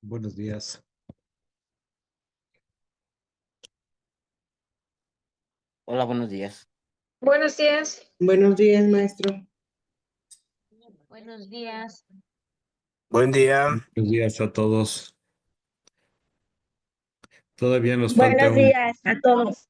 Buenos días. Hola, buenos días. Buenos días. Buenos días, maestro. Buenos días. Buen día. Buenos días a todos. Todavía nos falta Buenos días a todos.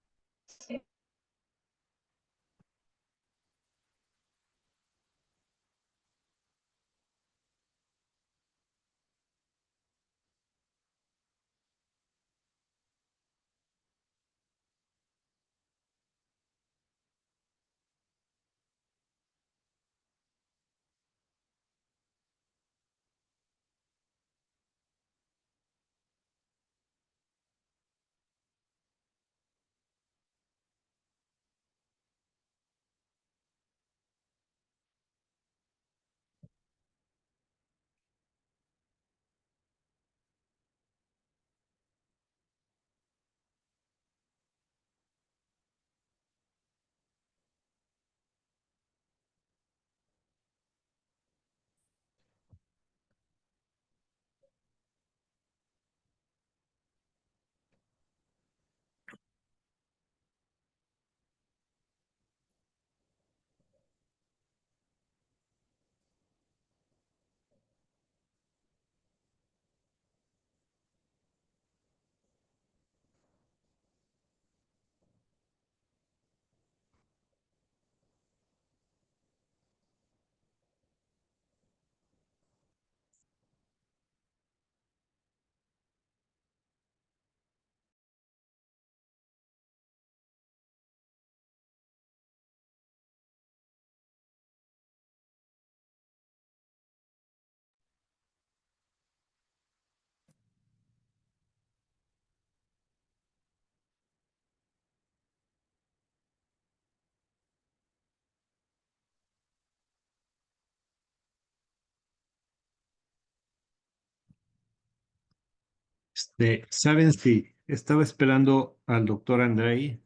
¿Saben si estaba esperando al doctor Andrei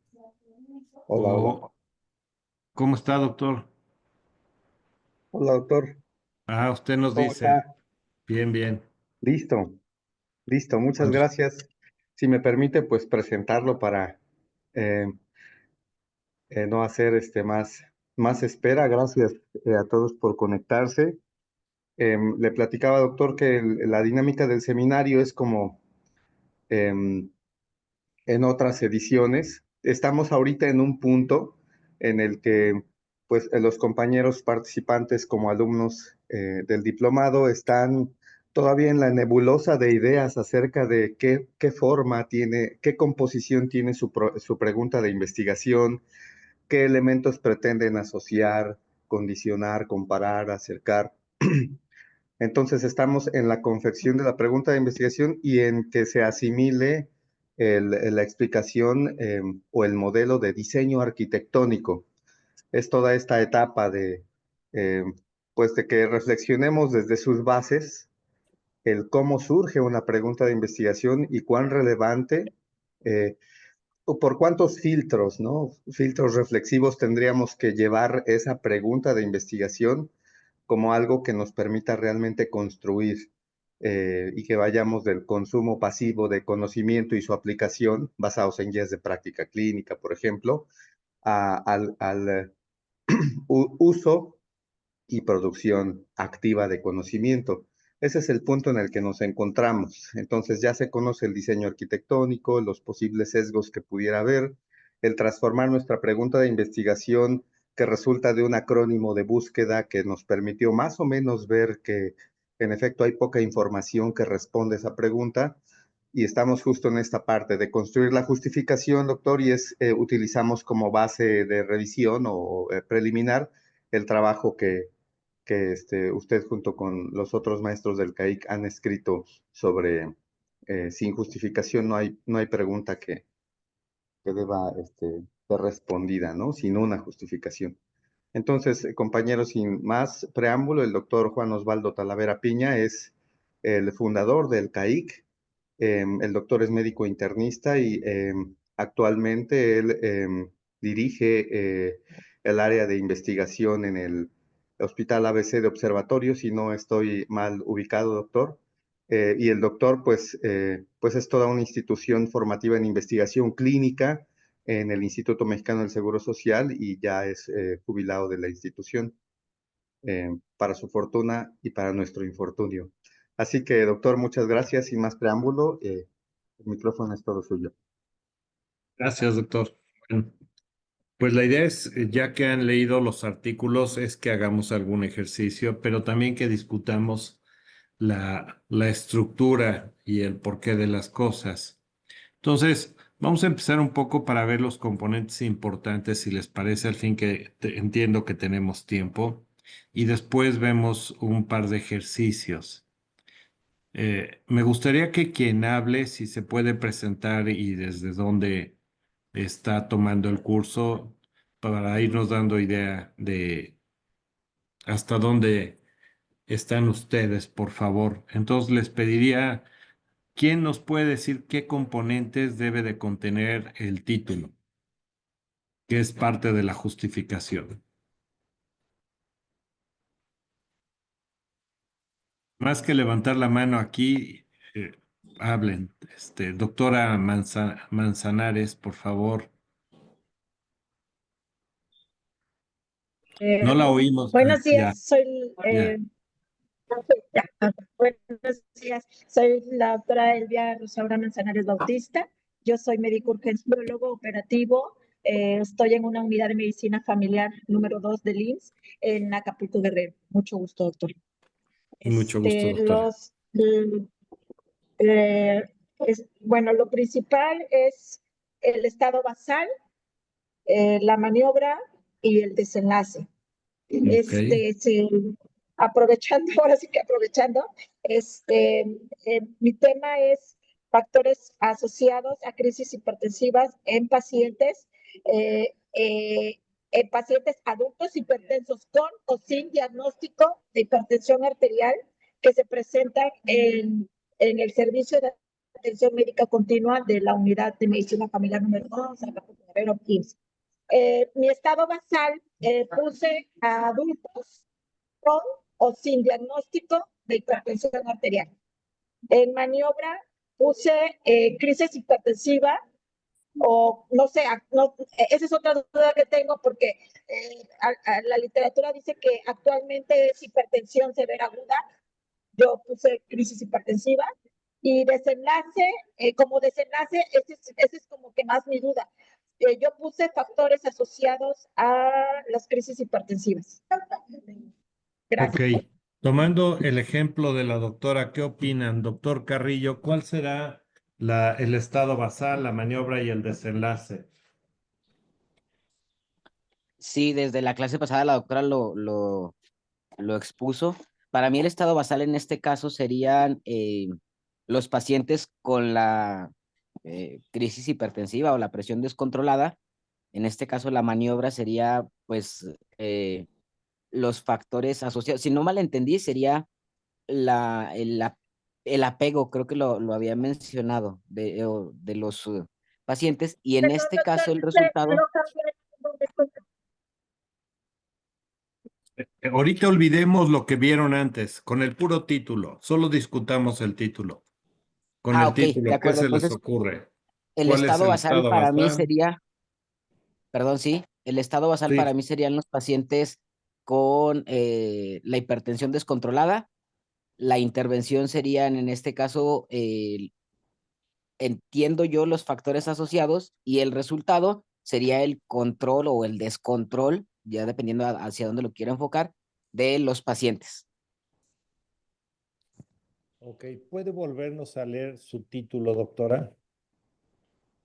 Hola, hola. o cómo está, doctor? Hola, doctor. Usted nos ¿Cómo dice. está? Bien, bien. Listo, listo. Muchas Pues, gracias. Si me permite, pues presentarlo para eh, no hacer más espera. Gracias a todos por conectarse. Le platicaba, doctor, que la dinámica del seminario es como em, en otras ediciones. Estamos ahorita en un punto en el que pues los compañeros participantes como alumnos del diplomado están todavía en la nebulosa de ideas acerca de qué forma tiene, qué composición tiene su pregunta de investigación, qué elementos pretenden asociar, condicionar, comparar, acercar. Entonces estamos en la confección de la pregunta de investigación y en que se asimile la explicación o el modelo de diseño arquitectónico. Es toda esta etapa eh, pues de que reflexionemos desde sus bases el cómo surge una pregunta de investigación y cuán relevante eh, o por cuántos filtros, ¿no? Filtros reflexivos tendríamos que llevar esa pregunta de investigación como algo que nos permita realmente construir y que vayamos del consumo pasivo de conocimiento y su aplicación, basados en guías de práctica clínica, por ejemplo, al uso y producción activa de conocimiento. Ese es el punto en el que nos encontramos. Entonces ya se conoce el diseño arquitectónico, los posibles sesgos que pudiera haber, el transformar nuestra pregunta de investigación que resulta de un acrónimo de búsqueda que nos permitió más o menos ver que en efecto hay poca información que responde a esa pregunta. Y estamos justo en esta parte de construir la justificación, doctor, y utilizamos como base de revisión o preliminar el trabajo que usted junto con los otros maestros del CAIC han escrito sobre sin justificación no hay pregunta que deba ser respondida, ¿no? Sin una justificación. Entonces, compañeros, sin más preámbulo, el doctor Juan Osvaldo Talavera Piña es el fundador del CAIC. El doctor es médico internista y actualmente él dirige el área de investigación en el Hospital ABC de Observatorio, si no estoy mal ubicado, doctor. Y el doctor, pues es toda una institución formativa en investigación clínica en el Instituto Mexicano del Seguro Social y ya es jubilado de la institución, para su fortuna y para nuestro infortunio. Así que, doctor, muchas gracias. Sin más preámbulo, el micrófono es todo suyo. Gracias, doctor. Bueno, pues la idea es, ya que han leído los artículos, es que hagamos algún ejercicio, pero también que discutamos la estructura y el porqué de las cosas. Entonces, vamos a empezar un poco para ver los componentes importantes, si les parece, al fin que entiendo que tenemos tiempo, y después vemos un par de ejercicios. Me gustaría que quien hable, si se puede presentar y desde dónde está tomando el curso, para irnos dando idea de hasta dónde están ustedes, por favor. Entonces, les pediría, ¿quién nos puede decir qué componentes debe de contener el título, que es parte de la justificación? Más que levantar la mano aquí, eh, hablen. Doctora Manzanares, por favor. No la oímos. Buenos Ya, días, soy ya. buenos días, soy la doctora Elvia Rosaura Manzanares Bautista. Yo soy médico urgenciólogo operativo. Estoy en una unidad de medicina familiar número 2 del IMSS en Acapulco Guerrero. Mucho gusto, doctor. Mucho gusto, Este, doctora. los, eh, bueno, lo principal es el estado basal, la maniobra y el desenlace. Ok, Aprovechando, ahora sí que aprovechando, mi tema es factores asociados a crisis hipertensivas eh, eh, en pacientes adultos hipertensos con o sin diagnóstico de hipertensión arterial que se presentan en el servicio de atención médica continua de la unidad de medicina familiar número 2, Acapulco Guerrero, IMSS. Mi estado basal, puse a adultos con o sin diagnóstico de hipertensión arterial. En maniobra puse crisis hipertensiva o no sé, no, esa es otra duda que tengo porque la literatura dice que actualmente es hipertensión severa aguda. Yo puse crisis hipertensiva y desenlace, como desenlace, ese es como que más mi duda. Yo puse factores asociados a las crisis hipertensivas. ok. Gracias. Tomando el ejemplo de la doctora, ¿qué opinan, doctor Carrillo? ¿Cuál será el estado basal, la maniobra y el desenlace? Sí, desde la clase pasada la doctora lo expuso. Para mí el estado basal en este caso serían los pacientes con la crisis hipertensiva o la presión descontrolada. En este caso la maniobra sería pues los factores asociados. Si no mal entendí, sería el apego, creo que lo había mencionado, de los pacientes. Y en Perdón, este doctor, caso el resultado, no cambié el nombre. Ahorita olvidemos lo que vieron antes, con el puro título. Solo discutamos el título. Con el ok, de título, ¿qué acuerdo. se les Entonces, ocurre? el ¿Cuál es estado el basal estado para mí basal? sería, perdón, sí, el estado basal para Sí, mí serían los pacientes con la hipertensión descontrolada. La intervención serían, en este caso, entiendo yo los factores asociados y el resultado sería el control o el descontrol, ya dependiendo hacia dónde lo quiera enfocar, de los pacientes. ok. ¿Puede volvernos a leer su título, doctora?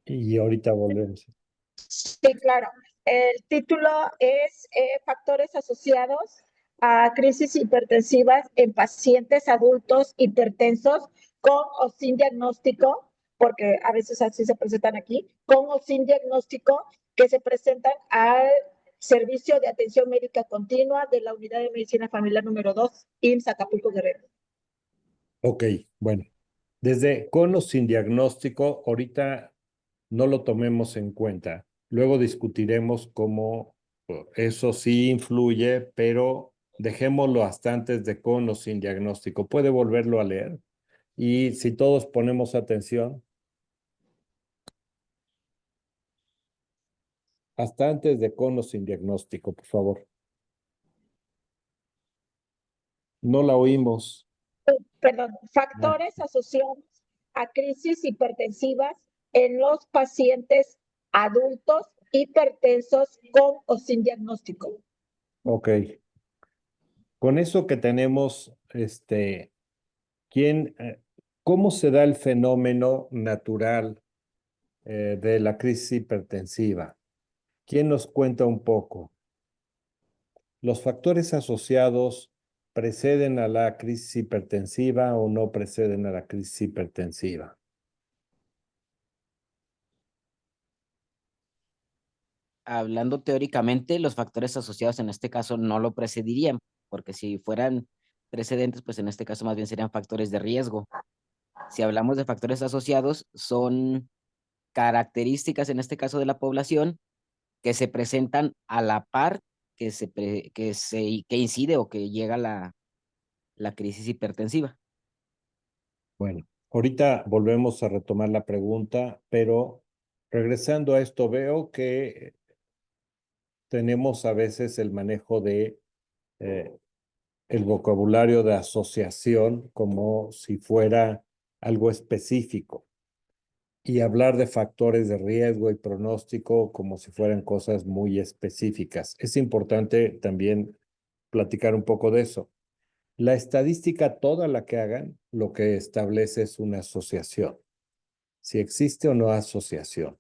Y ahorita volvemos. Sí, claro. El título es Factores asociados a crisis hipertensivas en pacientes adultos hipertensos con o sin diagnóstico, porque a veces así se presentan aquí, con o sin diagnóstico que se presentan al Servicio de Atención Médica Continua de la Unidad de Medicina Familiar número 2, IMSS Acapulco Guerrero. Ok, bueno. Desde con o sin diagnóstico, ahorita no lo tomemos en cuenta. Luego discutiremos cómo eso sí influye, pero dejémoslo hasta antes de con o sin diagnóstico. ¿Puede volverlo a leer? Y si todos ponemos atención, hasta antes de con o sin diagnóstico, por favor. No la oímos. Perdón, factores asociados a crisis hipertensivas en los pacientes adultos hipertensos con o sin diagnóstico. Ok. Con eso que tenemos, ¿cómo se da el fenómeno natural de la crisis hipertensiva? ¿Quién nos cuenta un poco? ¿Los factores asociados preceden a la crisis hipertensiva o no preceden a la crisis hipertensiva? Hablando teóricamente, los factores asociados en este caso no lo precedirían, porque si fueran precedentes, pues en este caso más bien serían factores de riesgo. Si hablamos de factores asociados, son características en este caso de la población que se presentan a la par que incide o que llega la crisis hipertensiva. Bueno, ahorita volvemos a retomar la pregunta, pero regresando a esto, veo que tenemos a veces el manejo de el vocabulario de asociación como si fuera algo específico y hablar de factores de riesgo y pronóstico como si fueran cosas muy específicas. Es importante también platicar un poco de eso. La estadística, toda la que hagan, lo que establece es una asociación. Si existe o no asociación.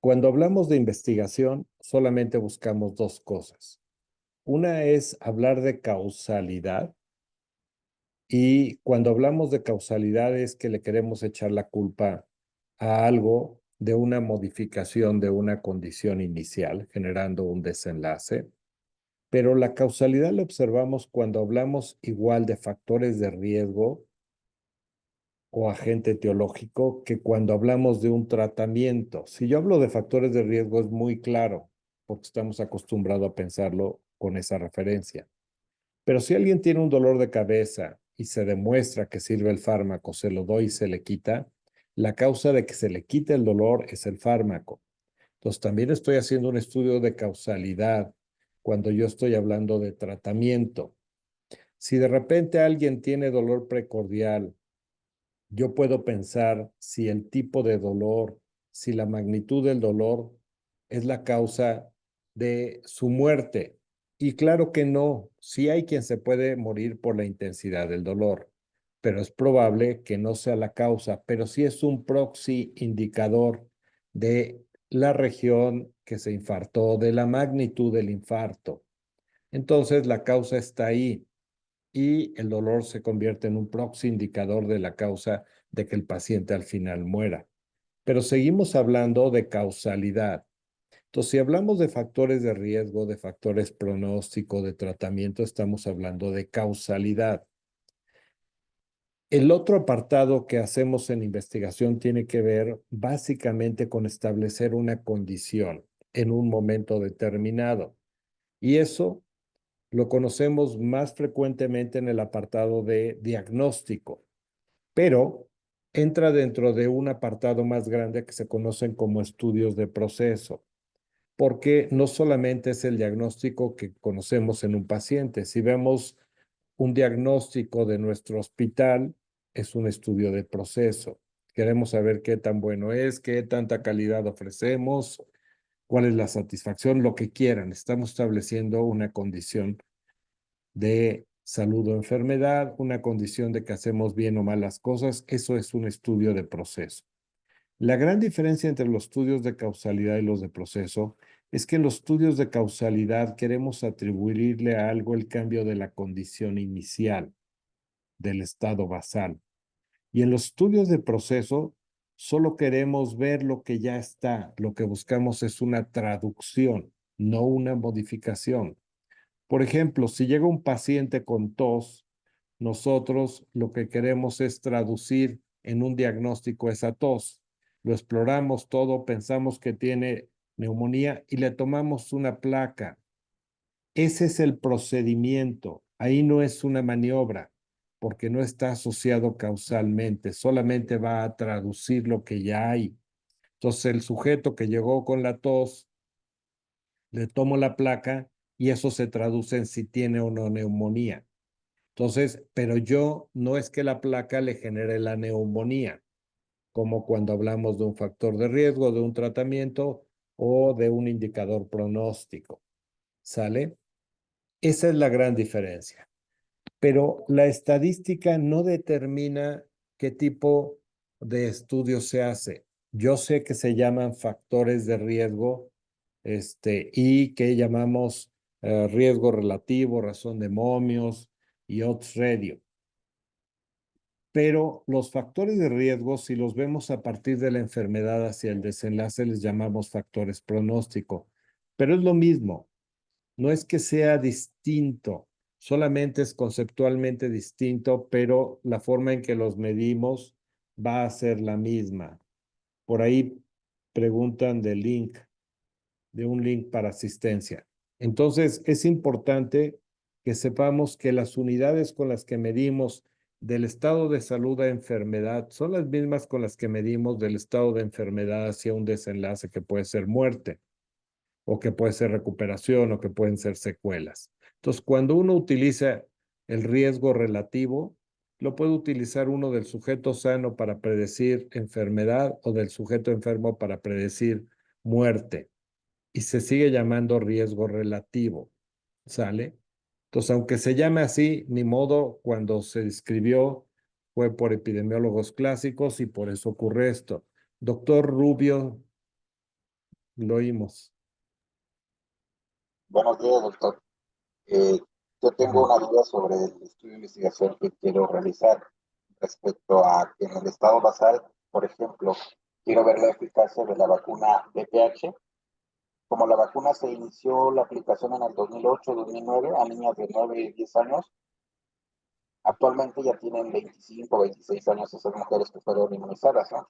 Cuando hablamos de investigación, solamente buscamos dos cosas. Una es hablar de causalidad y cuando hablamos de causalidad es que le queremos echar la culpa a algo de una modificación de una condición inicial, generando un desenlace. Pero la causalidad la observamos cuando hablamos igual de factores de riesgo o agente etiológico que cuando hablamos de un tratamiento. Si yo hablo de factores de riesgo es muy claro, porque estamos acostumbrados a pensarlo con esa referencia. Pero si alguien tiene un dolor de cabeza y se demuestra que sirve el fármaco, se lo doy y se le quita, la causa de que se le quite el dolor es el fármaco. Entonces también estoy haciendo un estudio de causalidad cuando yo estoy hablando de tratamiento. Si de repente alguien tiene dolor precordial, yo puedo pensar si el tipo de dolor, si la magnitud del dolor es la causa de su muerte. Y claro que no, sí hay quien se puede morir por la intensidad del dolor, pero es probable que no sea la causa, pero sí es un proxy indicador de la región que se infartó, de la magnitud del infarto. Entonces la causa está ahí y el dolor se convierte en un proxy indicador de la causa de que el paciente al final muera. Pero seguimos hablando de causalidad. Entonces, si hablamos de factores de riesgo, de factores pronóstico, de tratamiento, estamos hablando de causalidad. El otro apartado que hacemos en investigación tiene que ver básicamente con establecer una condición en un momento determinado. Y eso lo conocemos más frecuentemente en el apartado de diagnóstico, pero entra dentro de un apartado más grande que se conocen como estudios de proceso, porque no solamente es el diagnóstico que conocemos en un paciente. Si vemos un diagnóstico de nuestro hospital, es un estudio de proceso. Queremos saber qué tan bueno es, qué tanta calidad ofrecemos, cuál es la satisfacción, lo que quieran. Estamos estableciendo una condición de salud o enfermedad, una condición de que hacemos bien o mal las cosas, eso es un estudio de proceso. La gran diferencia entre los estudios de causalidad y los de proceso es que en los estudios de causalidad queremos atribuirle a algo el cambio de la condición inicial, del estado basal. Y en los estudios de proceso solo queremos ver lo que ya está, lo que buscamos es una traducción, no una modificación. Por ejemplo, si llega un paciente con tos, nosotros lo que queremos es traducir en un diagnóstico esa tos. Lo exploramos todo, pensamos que tiene neumonía y le tomamos una placa. Ese es el procedimiento. Ahí no es una maniobra. porque no está asociado causalmente, solamente va a traducir lo que ya hay. Entonces, el sujeto que llegó con la tos, le tomo la placa y eso se traduce en si tiene o no neumonía. Entonces, pero yo no es que la placa le genere la neumonía, como cuando hablamos de un factor de riesgo, de un tratamiento o de un indicador pronóstico. ¿Sale? Esa es la gran diferencia. Pero la estadística no determina qué tipo de estudio se hace. Yo sé que se llaman factores de riesgo, y que llamamos riesgo relativo, razón de momios y odds ratio. Pero los factores de riesgo, si los vemos a partir de la enfermedad hacia el desenlace, les llamamos factores pronóstico. Pero es lo mismo, no es que sea distinto, solamente es conceptualmente distinto, pero la forma en que los medimos va a ser la misma. Por ahí preguntan de un link para asistencia. Entonces, es importante que sepamos que las unidades con las que medimos del estado de salud a enfermedad son las mismas con las que medimos del estado de enfermedad hacia un desenlace que puede ser muerte, o que puede ser recuperación, o que pueden ser secuelas. Entonces, cuando uno utiliza el riesgo relativo, lo puede utilizar uno del sujeto sano para predecir enfermedad o del sujeto enfermo para predecir muerte. Y se sigue llamando riesgo relativo, ¿sale? Entonces, aunque se llame así, ni modo, cuando se describió fue por epidemiólogos clásicos y por eso ocurre esto. Doctor Rubio, lo oímos. Buenos días, doctor. Yo tengo una duda sobre el estudio de investigación que quiero realizar respecto a que en el estado basal, por ejemplo, quiero ver la eficacia de la vacuna VPH. Como la vacuna se inició la aplicación en el 2008-2009 a niñas de 9 y 10 años, actualmente ya tienen 25 o 26 años esas mujeres que fueron inmunizadas, ¿no?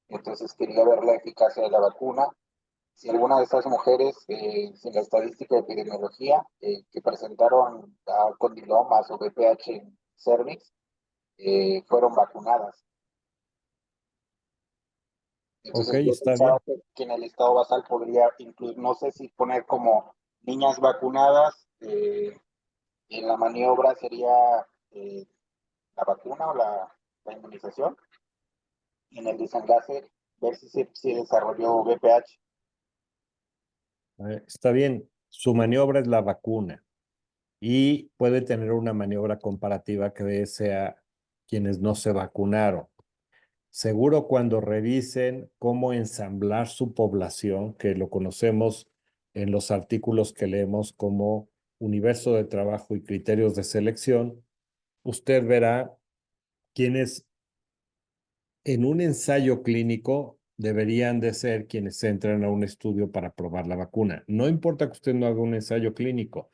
Entonces quería ver la eficacia de la vacuna, si alguna de estas mujeres, sin la estadística de epidemiología, que presentaron condilomas o BPH en cervix, fueron vacunadas. Ok, Entonces yo está pensaba bien. que en el estado basal podría incluir, no sé si poner como niñas vacunadas, en la maniobra sería eh, la vacuna o la inmunización, y en el desenlace ver si se desarrolló BPH. Está bien. Su maniobra es la vacuna y puede tener una maniobra comparativa que sea quienes no se vacunaron. Seguro cuando revisen cómo ensamblar su población, que lo conocemos en los artículos que leemos como universo de trabajo y criterios de selección, usted verá quiénes en un ensayo clínico deberían de ser quienes entran a un estudio para probar la vacuna. No importa que usted no haga un ensayo clínico,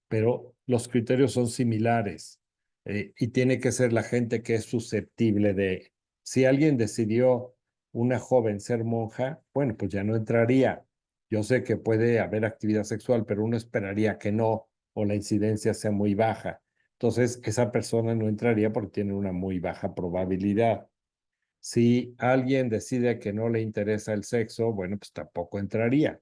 pero los criterios son similares, y tiene que ser la gente que es susceptible de... Si alguien decidió, una joven, ser monja, bueno, pues ya no entraría. Yo sé que puede haber actividad sexual, pero uno esperaría que no, o la incidencia sea muy baja. Entonces, esa persona no entraría porque tiene una muy baja probabilidad. Si alguien decide que no le interesa el sexo, bueno, pues tampoco entraría.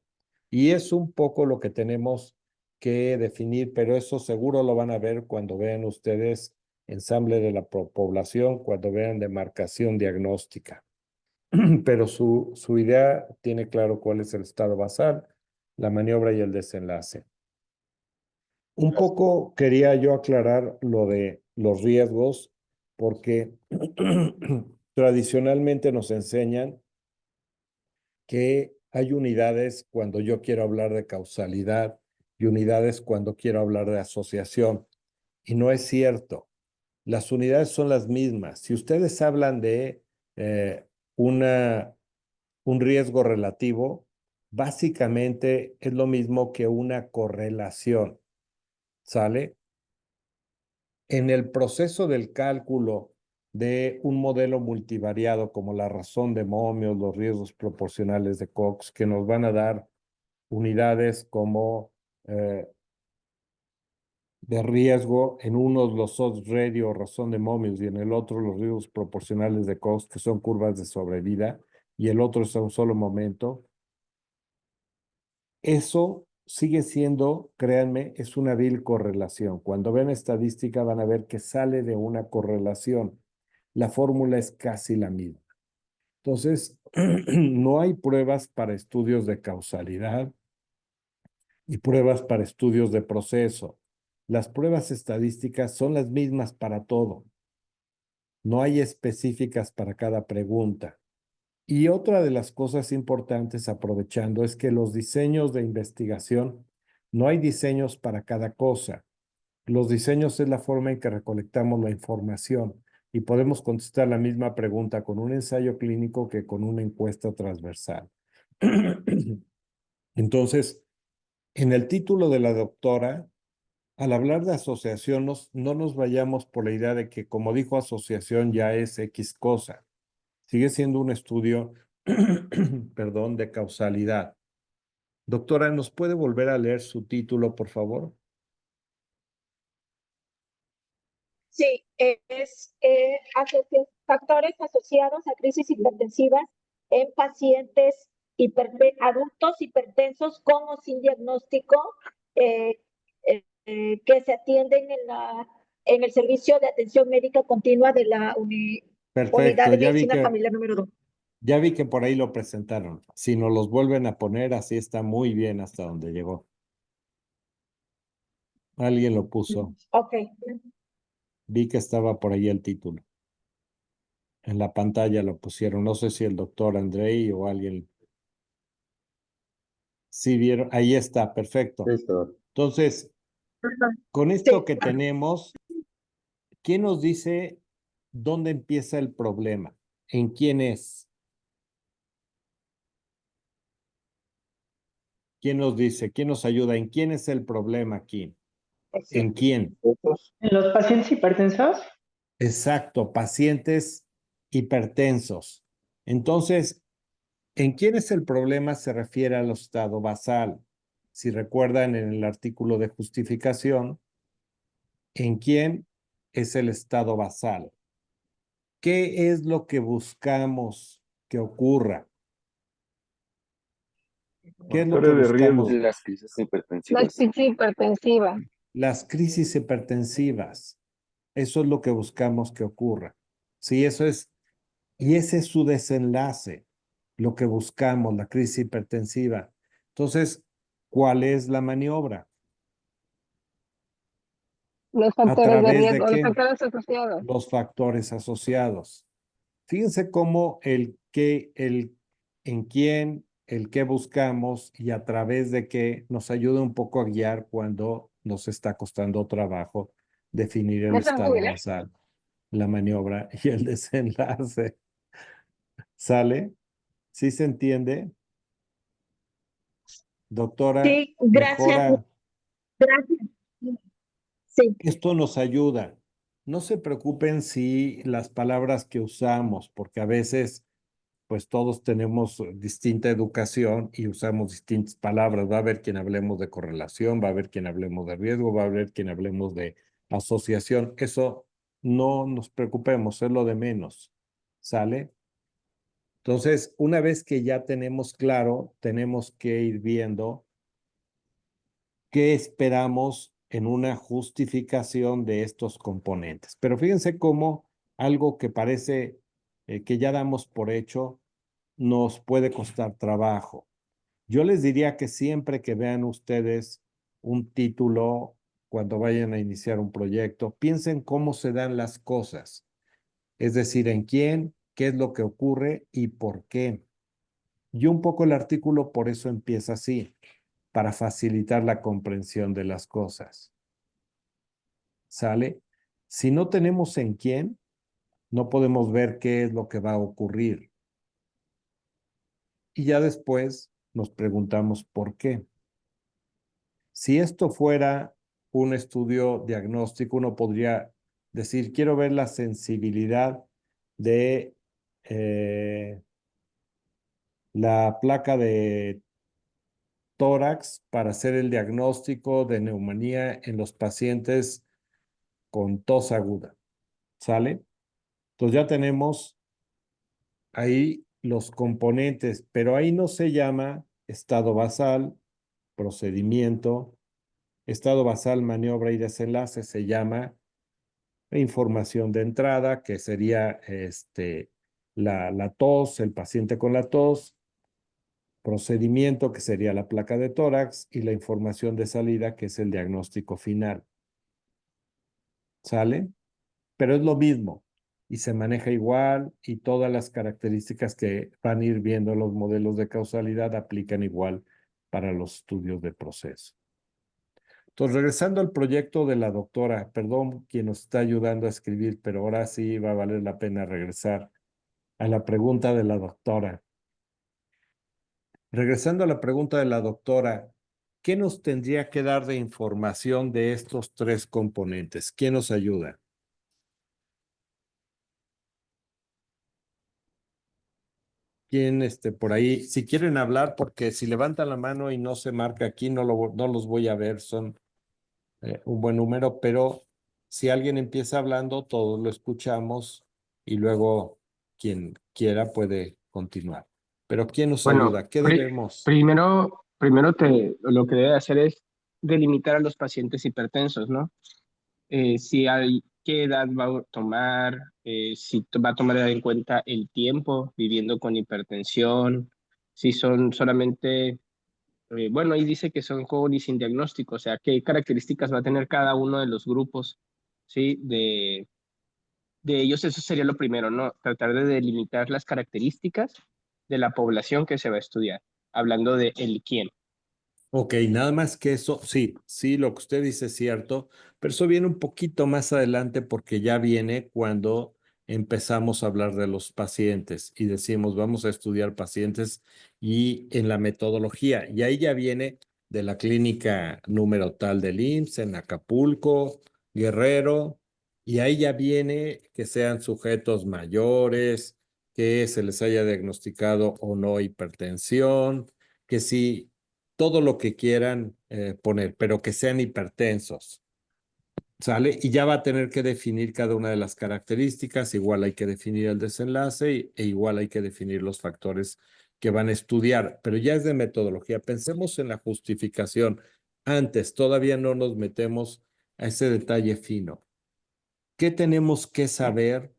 Y es un poco lo que tenemos que definir, pero eso seguro lo van a ver cuando vean ustedes ensamble de la población, cuando vean demarcación diagnóstica. Pero su idea tiene claro cuál es el estado basal, la maniobra y el desenlace. Un poco quería yo aclarar lo de los riesgos, porque tradicionalmente nos enseñan que hay unidades cuando yo quiero hablar de causalidad y unidades cuando quiero hablar de asociación. Y no es cierto. Las unidades son las mismas. Si ustedes hablan de eh, una, un riesgo relativo, básicamente es lo mismo que una correlación, ¿sale? En el proceso del cálculo de un modelo multivariado como la razón de momios, los riesgos proporcionales de Cox, que nos van a dar unidades como de riesgo, en uno los odds ratio o razón de Mobius y en el otro los riesgos proporcionales de cost, que son curvas de sobrevida, y el otro es a un solo momento. Eso sigue siendo, créanme, es una vil correlación. Cuando ven estadística van a ver que sale de una correlación. La fórmula es casi la misma. Entonces, no hay pruebas para estudios de causalidad y pruebas para estudios de proceso. Las pruebas estadísticas son las mismas para todo. No hay específicas para cada pregunta. Y otra de las cosas importantes, aprovechando, es que los diseños de investigación, no hay diseños para cada cosa. Los diseños es la forma en que recolectamos la información y podemos contestar la misma pregunta con un ensayo clínico que con una encuesta transversal. Entonces, en el título de la doctora, al hablar de asociación, no nos vayamos por la idea de que, como dijo asociación, ya es X cosa. Sigue siendo un estudio, perdón, de causalidad. Doctora, ¿nos puede volver a leer su título, por favor? Sí, es factores asociados a crisis hipertensivas en pacientes adultos hipertensos con o sin diagnóstico eh, que se atienden en el servicio de atención médica continua de la unidad Perfecto, de medicina familiar número 2. ya vi que por ahí lo presentaron. Si nos los vuelven a poner, así está muy bien hasta donde llegó. Alguien lo puso. Ok. Vi que estaba por ahí el título. En la pantalla lo pusieron. No sé si el doctor Andrei o alguien. Sí vieron. Ahí está, perfecto. Listo. Entonces, con Sí. esto que tenemos, ¿quién nos dice dónde empieza el problema? ¿En quién es? ¿Quién nos dice? ¿Quién nos ayuda? ¿En quién es el problema aquí? ¿En quién? ¿En los pacientes hipertensos? Exacto, pacientes hipertensos. Entonces, ¿en quién es el problema? Se refiere al estado basal. Si recuerdan en el artículo de justificación, ¿en quién es el estado basal? ¿Qué es lo que buscamos que ocurra? ¿Qué es lo que Factores de riesgo. buscamos? Las crisis La hipertensivas. crisis hipertensiva. Las crisis hipertensivas. Eso es lo que buscamos que ocurra. Sí, eso es, y ese es su desenlace, lo que buscamos, la crisis hipertensiva. Entonces, ¿cuál es la maniobra? Los ¿A factores de través de riesgo, los qué? factores asociados. Los factores asociados. Fíjense cómo el qué, el en quién, el qué buscamos y a través de qué nos ayuda un poco a guiar cuando nos está costando trabajo definir el ¿No está en estado Google? basal, la maniobra y el desenlace. ¿Sale? ¿Sí se entiende? Doctora, Sí, gracias. mejora. Gracias. Sí. Esto nos ayuda. No se preocupen si las palabras que usamos, porque a veces pues todos tenemos distinta educación y usamos distintas palabras. Va a haber quien hablemos de correlación, va a haber quien hablemos de riesgo, va a haber quien hablemos de asociación. Eso no nos preocupemos, es lo de menos. ¿Sale? Entonces, una vez que ya tenemos claro, tenemos que ir viendo qué esperamos en una justificación de estos componentes. Pero fíjense cómo algo que parece que ya damos por hecho nos puede costar trabajo. Yo les diría que siempre que vean ustedes un título, cuando vayan a iniciar un proyecto, piensen cómo se dan las cosas, es decir, en quién, qué es lo que ocurre y por qué. Y un poco el artículo por eso empieza así, para facilitar la comprensión de las cosas. ¿Sale? Si no tenemos en quién, no podemos ver qué es lo que va a ocurrir. Y ya después nos preguntamos por qué. Si esto fuera un estudio diagnóstico, uno podría decir, quiero ver la sensibilidad de la placa de tórax para hacer el diagnóstico de neumonía en los pacientes con tos aguda. ¿Sale? Entonces ya tenemos ahí los componentes, pero ahí no se llama estado basal, procedimiento, estado basal, maniobra y desenlace, se llama información de entrada, que sería la tos, el paciente con la tos, procedimiento, que sería la placa de tórax, y la información de salida, que es el diagnóstico final. ¿Sale? Pero es lo mismo y se maneja igual y todas las características que van a ir viendo los modelos de causalidad aplican igual para los estudios de proceso. Entonces, regresando al proyecto de la doctora, perdón quien nos está ayudando a escribir, pero ahora sí va a valer la pena regresar a la pregunta de la doctora. Regresando a la pregunta de la doctora, ¿qué nos tendría que dar de información de estos tres componentes? ¿Quién nos ayuda? ¿Quién por ahí? Si quieren hablar, porque si levantan la mano y no se marca aquí, no los voy a ver, son un buen número, pero si alguien empieza hablando, todos lo escuchamos y luego quien quiera puede continuar. Pero ¿quién nos Bueno, ayuda? ¿Qué debemos? primero lo que debe hacer es delimitar a los pacientes hipertensos, ¿no? Si hay, qué edad va a tomar, si va a tomar en cuenta el tiempo viviendo con hipertensión, si son solamente, bueno, ahí dice que son con y sin diagnóstico, o sea, qué características va a tener cada uno de los grupos, ¿sí? De ellos, eso sería lo primero, ¿no? Tratar de delimitar las características de la población que se va a estudiar, hablando de el quién. Ok, nada más que eso, sí, lo que usted dice es cierto, pero eso viene un poquito más adelante porque ya viene cuando empezamos a hablar de los pacientes y decimos vamos a estudiar pacientes y en la metodología, y ahí ya viene de la clínica número tal del IMSS en Acapulco, Guerrero, y ahí ya viene que sean sujetos mayores, que se les haya diagnosticado o no hipertensión, que sí todo lo que quieran poner, pero que sean hipertensos, ¿sale? Y ya va a tener que definir cada una de las características, igual hay que definir el desenlace e igual hay que definir los factores que van a estudiar, pero ya es de metodología. Pensemos en la justificación. Antes, todavía no nos metemos a ese detalle fino. ¿Qué tenemos que saber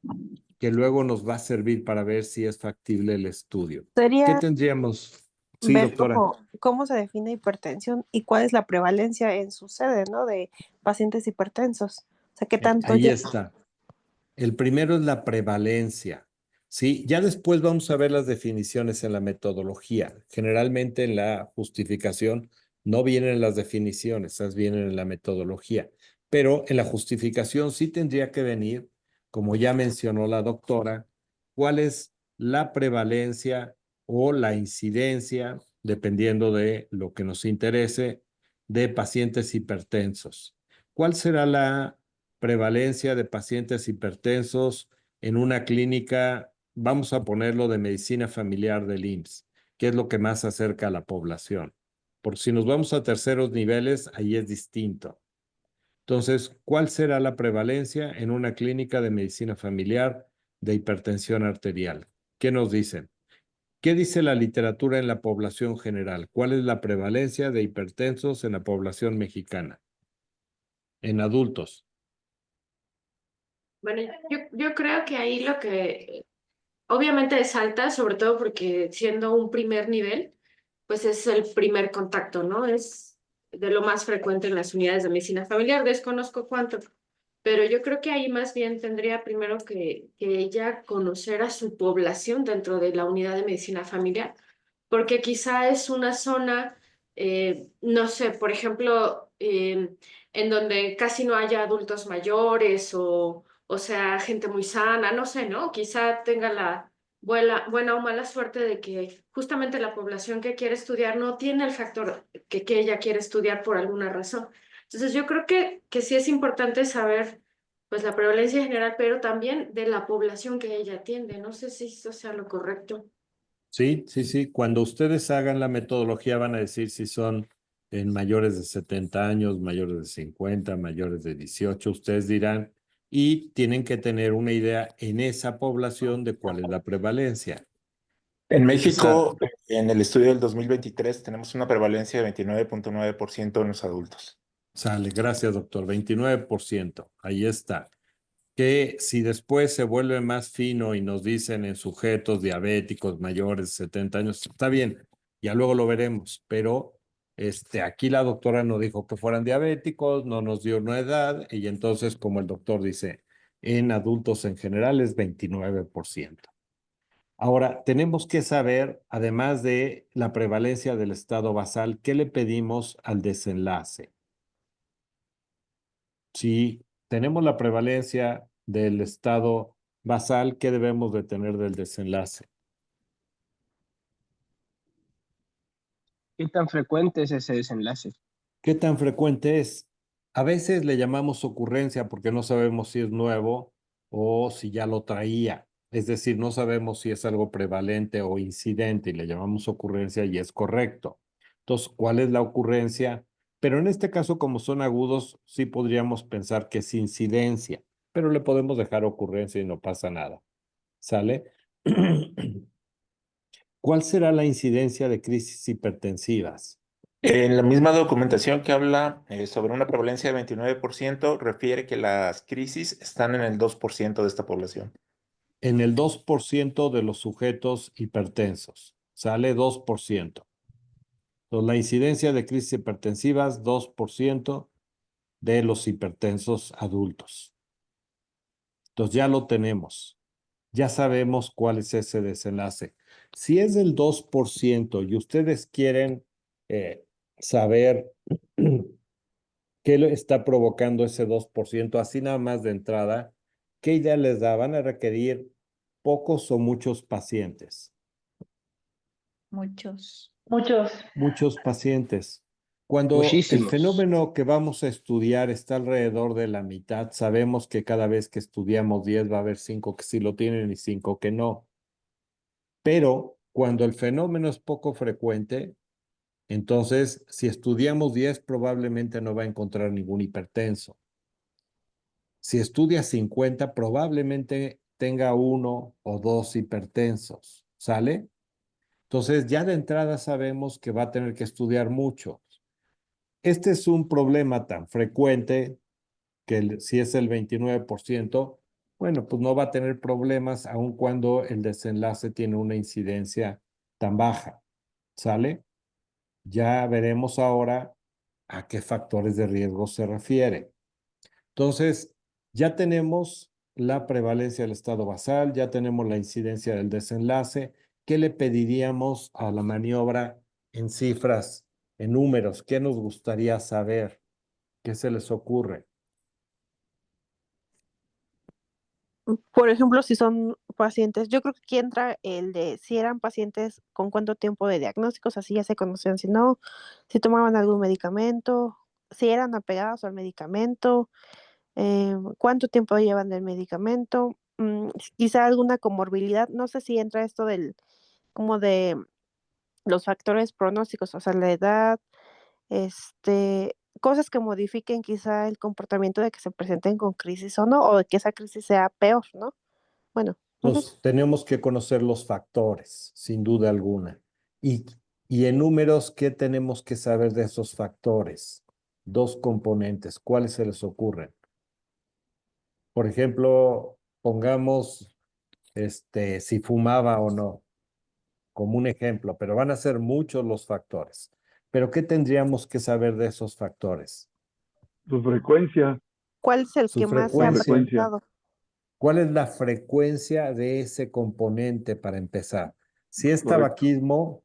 que luego nos va a servir para ver si es factible el estudio? ¿Qué Sería tendríamos? Sí, ver doctora. cómo se define hipertensión y cuál es la prevalencia en su sede, ¿no? De pacientes hipertensos. O sea, qué tanto Ahí está. El primero es la prevalencia, ¿sí? Ya después vamos a ver las definiciones en la metodología. Generalmente en la justificación no vienen las definiciones, esas vienen en la metodología. Pero en la justificación sí tendría que venir, como ya mencionó la doctora, cuál es la prevalencia o la incidencia, dependiendo de lo que nos interese, de pacientes hipertensos. ¿Cuál será la prevalencia de pacientes hipertensos en una clínica, vamos a ponerlo de medicina familiar del IMSS, que es lo que más acerca a la población? Por si nos vamos a terceros niveles, ahí es distinto. Entonces, ¿cuál será la prevalencia en una clínica de medicina familiar de hipertensión arterial? ¿Qué nos dicen? ¿Qué dice la literatura en la población general? ¿Cuál es la prevalencia de hipertensos en la población mexicana? En adultos. Bueno, yo creo que ahí lo que obviamente es alta, sobre todo porque siendo un primer nivel, pues es el primer contacto, ¿no? Es de lo más frecuente en las unidades de medicina familiar, desconozco cuánto, pero yo creo que ahí más bien tendría primero que ella conocer a su población dentro de la unidad de medicina familiar, porque quizá es una zona, no sé, por ejemplo, en donde casi no haya adultos mayores o sea, gente muy sana, no sé, ¿no? Quizá tenga la buena o mala suerte de que justamente la población que quiere estudiar no tiene el factor que ella quiere estudiar por alguna razón. Entonces yo creo que sí es importante saber pues la prevalencia general, pero también de la población que ella atiende. No sé si eso sea lo correcto. Sí, sí, sí. Cuando ustedes hagan la metodología van a decir si son en mayores de 70 años, mayores de 50, mayores de 18. Ustedes dirán, y tienen que tener una idea en esa población de cuál es la prevalencia. En Esa, México, en el estudio del 2023, tenemos una prevalencia de 29.9% en los adultos. sale, gracias, doctor. 29%. Ahí está. Que si después se vuelve más fino y nos dicen en sujetos diabéticos mayores de 70 años, está bien, ya luego lo veremos, pero aquí la doctora no dijo que fueran diabéticos, no nos dio una edad, y entonces, como el doctor dice, en adultos en general es 29%. Ahora, tenemos que saber, además de la prevalencia del estado basal, ¿qué le pedimos al desenlace? Si tenemos la prevalencia del estado basal, ¿qué debemos de tener del desenlace? ¿Qué tan frecuente es ese desenlace? ¿Qué tan frecuente es? A veces le llamamos ocurrencia porque no sabemos si es nuevo o si ya lo traía. Es decir, no sabemos si es algo prevalente o incidente y le llamamos ocurrencia y es correcto. Entonces, ¿cuál es la ocurrencia? Pero en este caso, como son agudos, sí podríamos pensar que es incidencia, pero le podemos dejar ocurrencia y no pasa nada. ¿Sale? ¿Cuál será la incidencia de crisis hipertensivas? En la misma documentación que habla sobre una prevalencia de 29%, refiere que las crisis están en el 2% de esta población. En el 2% de los sujetos hipertensos. Sale 2%. Entonces, la incidencia de crisis hipertensivas, 2% de los hipertensos adultos. Entonces, ya lo tenemos. Ya sabemos cuál es ese desenlace. Si es del 2% y ustedes quieren saber qué le está provocando ese 2%, así nada más de entrada, ¿qué idea les da? ¿Van a requerir pocos o muchos pacientes? Muchos. Muchos. Muchos pacientes. Cuando el Muchísimos. fenómeno que vamos a estudiar está alrededor de la mitad, sabemos que cada vez que estudiamos 10 va a haber 5 que sí lo tienen y 5 que no. Pero cuando el fenómeno es poco frecuente, entonces si estudiamos 10 probablemente no va a encontrar ningún hipertenso. Si estudia 50 probablemente tenga 1 o 2 hipertensos. ¿Sale? Entonces ya de entrada sabemos que va a tener que estudiar mucho. Este es un problema tan frecuente que si es el 29%, bueno, pues no va a tener problemas aun cuando el desenlace tiene una incidencia tan baja. ¿Sale? Ya veremos ahora a qué factores de riesgo se refiere. Entonces, ya tenemos la prevalencia del estado basal, ya tenemos la incidencia del desenlace. ¿Qué le pediríamos a la maniobra en cifras, en números? ¿Qué nos gustaría saber? ¿Qué se les ocurre? Por ejemplo, si son pacientes, yo creo que aquí entra el de si eran pacientes con cuánto tiempo de diagnósticos, así ya se conocían, si no, si tomaban algún medicamento, si eran apegados al medicamento, cuánto tiempo llevan del medicamento, quizá alguna comorbilidad, no sé si entra esto del, como de los factores pronósticos, o sea, la edad, cosas que modifiquen quizá el comportamiento de que se presenten con crisis o no, o de que esa crisis sea peor, ¿no? Bueno, Entonces, tenemos que conocer los factores, sin duda alguna. Y en números, ¿qué tenemos que saber de esos factores? Dos componentes, ¿cuáles se les ocurren? Por ejemplo, pongamos si fumaba o no, como un ejemplo, pero van a ser muchos los factores. Pero ¿qué tendríamos que saber de esos factores? Su frecuencia, ¿cuál es el Su que más se ha frecuencia. presentado? ¿Cuál es la frecuencia de ese componente para empezar? Si es correcto. tabaquismo,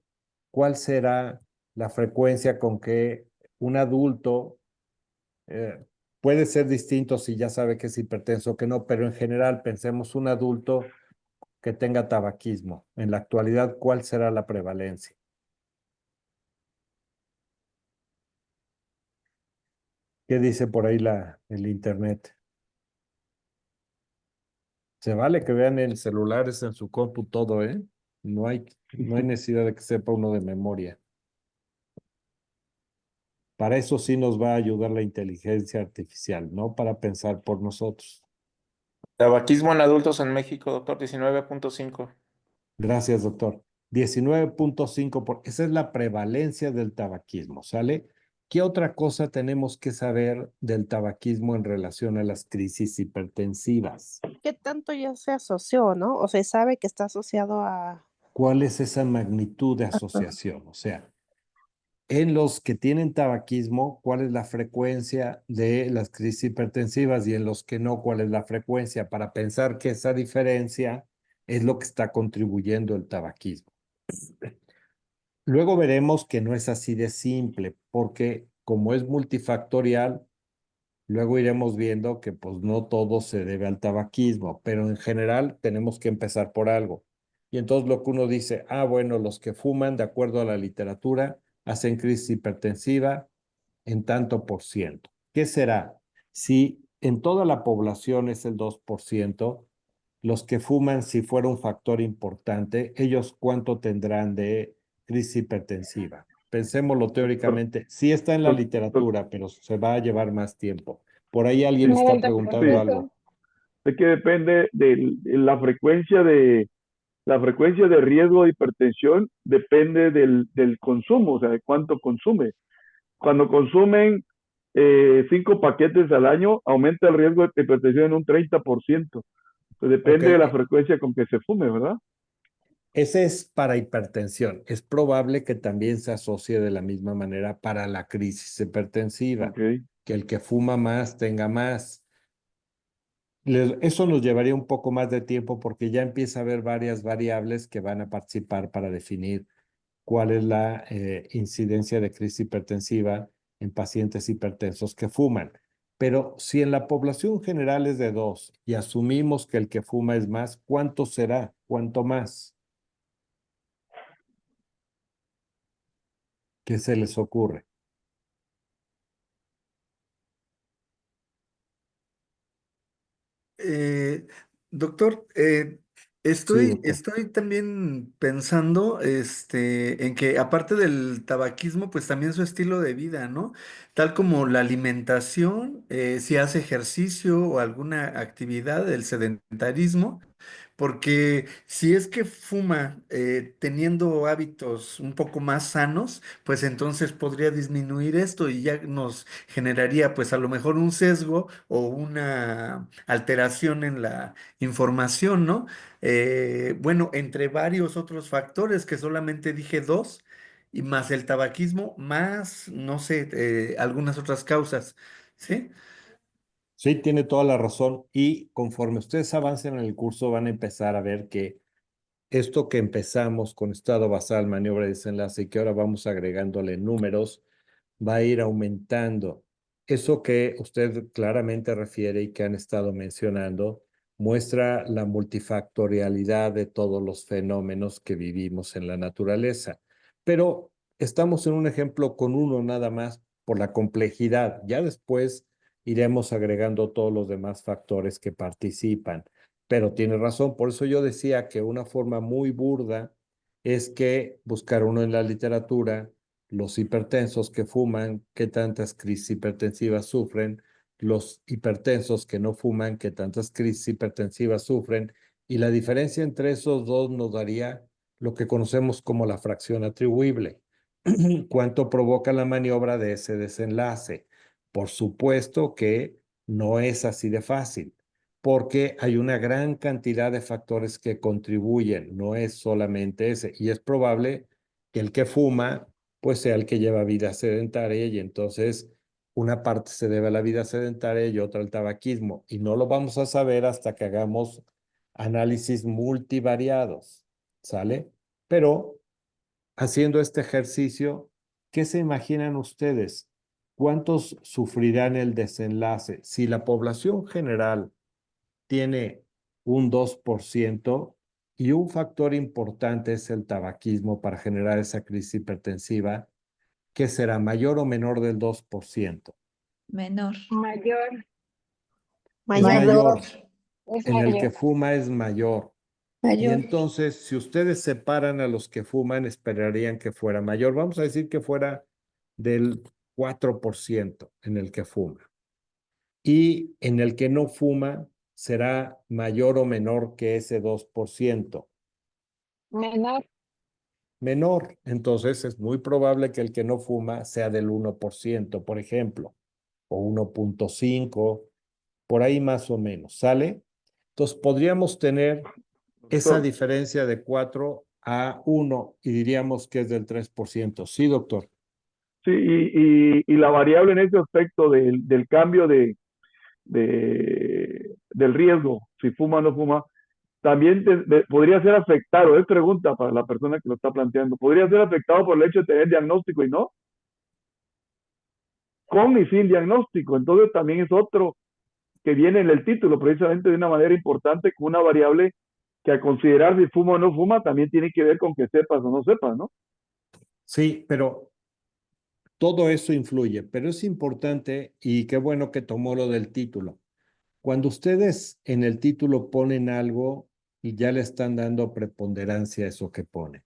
¿cuál será la frecuencia con que un adulto puede ser distinto si ya sabe que es hipertenso o que no, pero en general pensemos un adulto que tenga tabaquismo. En la actualidad, ¿cuál será la prevalencia? ¿Qué dice por ahí el internet? Se vale que vean en celulares, en su compu, todo, ¿eh? No hay necesidad de que sepa uno de memoria. Para eso sí nos va a ayudar la inteligencia artificial, no para pensar por nosotros. Tabaquismo en adultos en México, doctor, 19.5. Gracias, doctor. 19.5, esa es la prevalencia del tabaquismo, ¿sale? ¿Qué otra cosa tenemos que saber del tabaquismo en relación a las crisis hipertensivas? ¿Qué tanto ya se asoció, no? O se sabe que está asociado a... ¿Cuál es esa magnitud de asociación? O sea, en los que tienen tabaquismo, ¿cuál es la frecuencia de las crisis hipertensivas? Y en los que no, ¿cuál es la frecuencia? Para pensar que esa diferencia es lo que está contribuyendo el tabaquismo. Luego veremos que no es así de simple, porque como es multifactorial, luego iremos viendo que pues no todo se debe al tabaquismo, pero en general tenemos que empezar por algo. Y entonces lo que uno dice, bueno, los que fuman, de acuerdo a la literatura, hacen crisis hipertensiva en tanto por ciento. ¿Qué será? Si en toda la población es el 2%, los que fuman, si fuera un factor importante, ellos ¿cuánto tendrán de crisis hipertensiva? Pensémoslo teóricamente, sí está en la literatura, pero se va a llevar más tiempo. Por ahí alguien En está el preguntando Sí. algo. Es que depende de la frecuencia de riesgo de hipertensión depende del consumo, o sea, de cuánto consume. Cuando consumen 5 paquetes al año, aumenta el riesgo de hipertensión en un 30%. Pues depende de la Ok, frecuencia con que se fume, ¿verdad? ese es para hipertensión. Es probable que también se asocie de la misma manera para la crisis hipertensiva, Ok. que el que fuma más tenga más. Eso nos llevaría un poco más de tiempo porque ya empieza a haber varias variables que van a participar para definir cuál es la incidencia de crisis hipertensiva en pacientes hipertensos que fuman. Pero si en la población general es de 2 y asumimos que el que fuma es más, ¿cuánto será? ¿Cuánto más? ¿Qué se les ocurre? Eh, doctor, Sí, estoy, doctor. estoy también pensando en que aparte del tabaquismo, pues también su estilo de vida, ¿no? Tal como la alimentación, si hace ejercicio o alguna actividad, el sedentarismo. Porque si es que fuma teniendo hábitos un poco más sanos, pues entonces podría disminuir esto y ya nos generaría pues a lo mejor un sesgo o una alteración en la información, ¿no? Bueno, entre varios otros factores que solamente dije dos, y más el tabaquismo, más, no sé, algunas otras causas, ¿sí? Sí, tiene toda la razón. Y conforme ustedes avancen en el curso, van a empezar a ver que esto que empezamos con estado basal, maniobra de desenlace y que ahora vamos agregándole números, va a ir aumentando. Eso que usted claramente refiere y que han estado mencionando, muestra la multifactorialidad de todos los fenómenos que vivimos en la naturaleza. Pero estamos en un ejemplo con uno nada más por la complejidad. Ya después iremos agregando todos los demás factores que participan. Pero tiene razón, por eso yo decía que una forma muy burda es que buscar uno en la literatura los hipertensos que fuman, qué tantas crisis hipertensivas sufren, los hipertensos que no fuman, qué tantas crisis hipertensivas sufren, y la diferencia entre esos dos nos daría lo que conocemos como la fracción atribuible. ¿Cuánto provoca la maniobra de ese desenlace? Por supuesto que no es así de fácil, porque hay una gran cantidad de factores que contribuyen, no es solamente ese, y es probable que el que fuma pues sea el que lleva vida sedentaria y entonces una parte se debe a la vida sedentaria y otra al tabaquismo. Y no lo vamos a saber hasta que hagamos análisis multivariados, ¿sale? Pero haciendo este ejercicio, ¿qué se imaginan ustedes? ¿Cuántos sufrirán el desenlace? Si la población general tiene un 2% y un factor importante es el tabaquismo para generar esa crisis hipertensiva, ¿qué será mayor o menor del 2%? Menor. Mayor. Es Mayor. mayor. Es En el que mayor. fuma es mayor. Y Mayor. entonces, si ustedes separan a los que fuman, esperarían que fuera mayor. Vamos a decir que fuera del 4% en el que fuma. Y en el que no fuma será mayor o menor que ese 2%. Menor. Menor. Entonces, es muy probable que el que no fuma sea del 1%, por ejemplo, o 1.5, por ahí más o menos, ¿sale? Entonces, podríamos tener esa Doctor, diferencia de 4 a 1 y diríamos que es del 3%. Sí, doctor. sí, y la variable en ese aspecto del cambio del riesgo, si fuma o no fuma, también podría ser afectado, es pregunta para la persona que lo está planteando, podría ser afectado por el hecho de tener diagnóstico y no, con y sin diagnóstico. Entonces también es otro que viene en el título, precisamente de una manera importante, con una variable que a considerar si fuma o no fuma también tiene que ver con que sepas o no sepas, ¿no? Sí, pero todo eso influye, pero es importante y qué bueno que tomó lo del título. Cuando ustedes en el título ponen algo y ya le están dando preponderancia a eso que pone.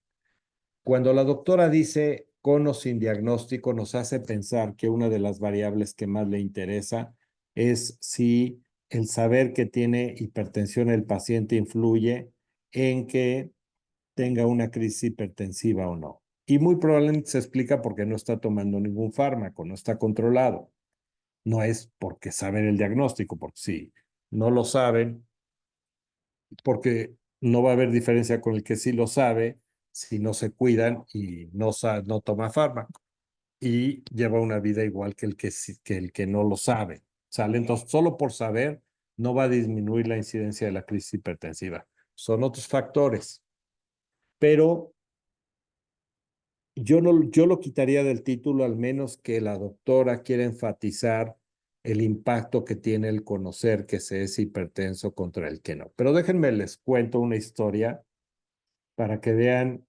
Cuando la doctora dice con o sin diagnóstico, nos hace pensar que una de las variables que más le interesa es si el saber que tiene hipertensión el paciente influye en que tenga una crisis hipertensiva o no. Y muy probablemente se explica porque no está tomando ningún fármaco, no está controlado. No es porque saben el diagnóstico, porque si no lo saben, porque no va a haber diferencia con el que sí lo sabe si no se cuidan y no toma fármaco y lleva una vida igual que el que no lo sabe. ¿Sale? Entonces, solo por saber no va a disminuir la incidencia de la crisis hipertensiva. Son otros factores. Pero yo lo quitaría del título, al menos que la doctora quiera enfatizar el impacto que tiene el conocer que se es hipertenso contra el que no. Pero déjenme les cuento una historia para que vean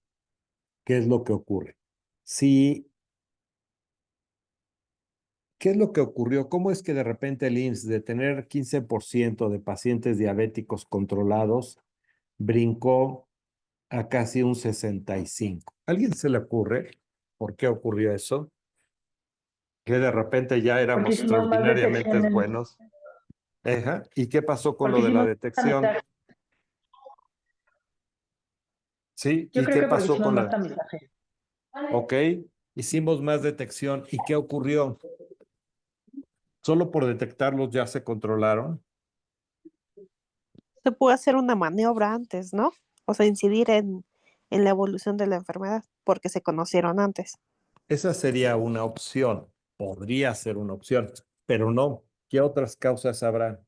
qué es lo que ocurre. Sí, ¿qué es lo que ocurrió? ¿Cómo es que de repente el IMSS, de tener 15% de pacientes diabéticos controlados, brincó a casi un 65%? ¿Alguien se le ocurre por qué ocurrió eso? Que de repente ya Porque éramos hicimos más extraordinariamente detecciones. buenos. Ajá. ¿Y qué pasó con Porque lo de la hicimos detección? tamizaje. ¿Sí? Yo ¿Y creo qué que porque pasó hicimos con más la... tamizaje. Ok, hicimos más detección. ¿Y qué ocurrió? Solo por detectarlos ya se controlaron. Se puede hacer una maniobra antes, ¿no? O sea, incidir en la evolución de la enfermedad, porque se conocieron antes. Esa sería una opción. Podría ser una opción, pero no. ¿Qué otras causas habrá?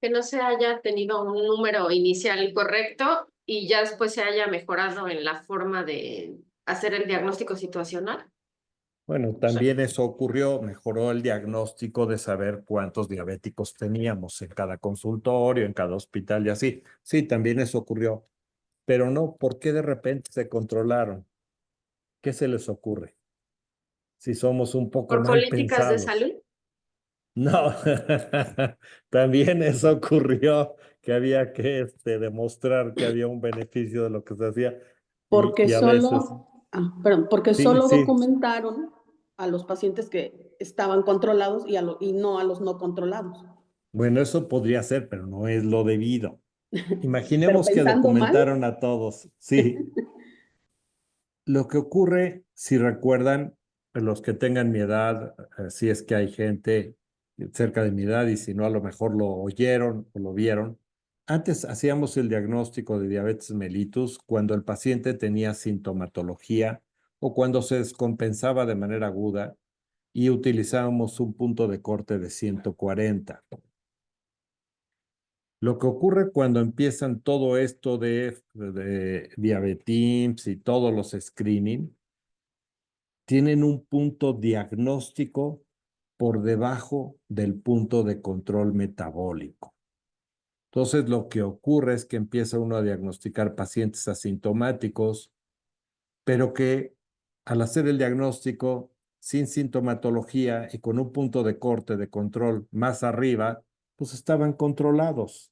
Que no se haya tenido un número inicial correcto y ya después se haya mejorado en la forma de hacer el diagnóstico situacional. Bueno, también eso ocurrió, mejoró el diagnóstico de saber cuántos diabéticos teníamos en cada consultorio, en cada hospital y así. Sí, también eso ocurrió, pero no, ¿por qué de repente se controlaron? ¿Qué se les ocurre? Si somos un poco Por mal políticas de pensados. salud. No, también eso ocurrió, que había que demostrar que había un beneficio de lo que se hacía Porque y a veces, porque sí, solo sí. documentaron a los pacientes que estaban controlados y no a los no controlados. Bueno, eso podría ser, pero no es lo debido. Pero Imaginemos que pensando mal, documentaron a todos. Sí, lo que ocurre, si recuerdan, los que tengan mi edad, si es que hay gente cerca de mi edad y si no, a lo mejor lo oyeron o lo vieron. Antes hacíamos el diagnóstico de diabetes mellitus cuando el paciente tenía sintomatología o cuando se descompensaba de manera aguda y utilizábamos un punto de corte de 140. Lo que ocurre cuando empiezan todo esto de diabetims y todos los screening, tienen un punto diagnóstico por debajo del punto de control metabólico. Entonces, lo que ocurre es que empieza uno a diagnosticar pacientes asintomáticos, pero que al hacer el diagnóstico sin sintomatología y con un punto de corte de control más arriba, pues estaban controlados.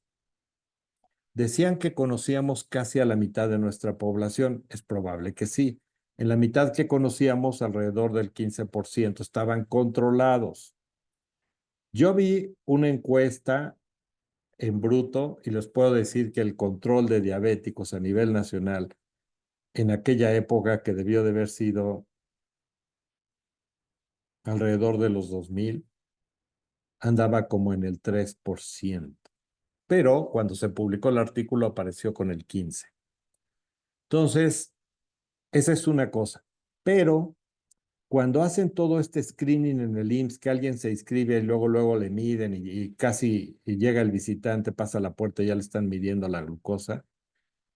Decían que conocíamos casi a la mitad de nuestra población. Es probable que sí. En la mitad que conocíamos, alrededor del 15% estaban controlados. Yo vi una encuesta en bruto y les puedo decir que el control de diabéticos a nivel nacional en aquella época, que debió de haber sido alrededor de los 2000, andaba como en el 3%. Pero cuando se publicó el artículo apareció con el 15%. Entonces, esa es una cosa. Pero cuando hacen todo este screening en el IMSS, que alguien se inscribe y luego le miden y casi llega el visitante, pasa a la puerta y ya le están midiendo la glucosa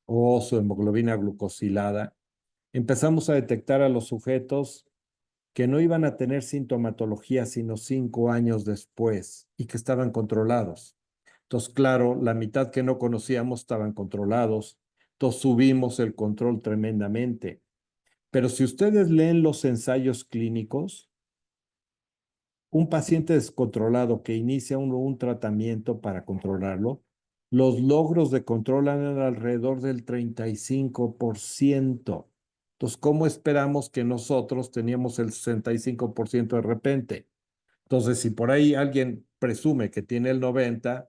o su hemoglobina glucosilada, empezamos a detectar a los sujetos que no iban a tener sintomatología sino 5 años después y que estaban controlados. Entonces, claro, la mitad que no conocíamos estaban controlados. Entonces, subimos el control tremendamente. Pero si ustedes leen los ensayos clínicos, un paciente descontrolado que inicia un tratamiento para controlarlo, los logros de control andan alrededor del 35%. Entonces, ¿cómo esperamos que nosotros teníamos el 65% de repente? Entonces, si por ahí alguien presume que tiene el 90%,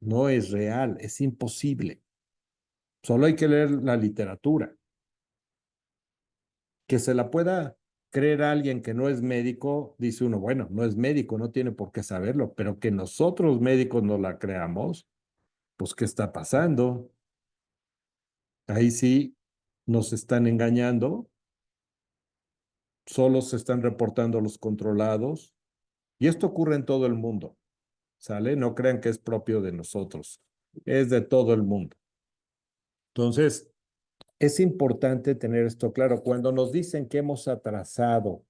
no es real, es imposible. Solo hay que leer la literatura. Que se la pueda creer a alguien que no es médico, dice uno, bueno, no es médico, no tiene por qué saberlo, pero que nosotros médicos no la creamos, pues, ¿qué está pasando? Ahí sí nos están engañando, solo se están reportando los controlados, y esto ocurre en todo el mundo, ¿sale? No crean que es propio de nosotros, es de todo el mundo. Entonces, es importante tener esto claro. Cuando nos dicen que hemos atrasado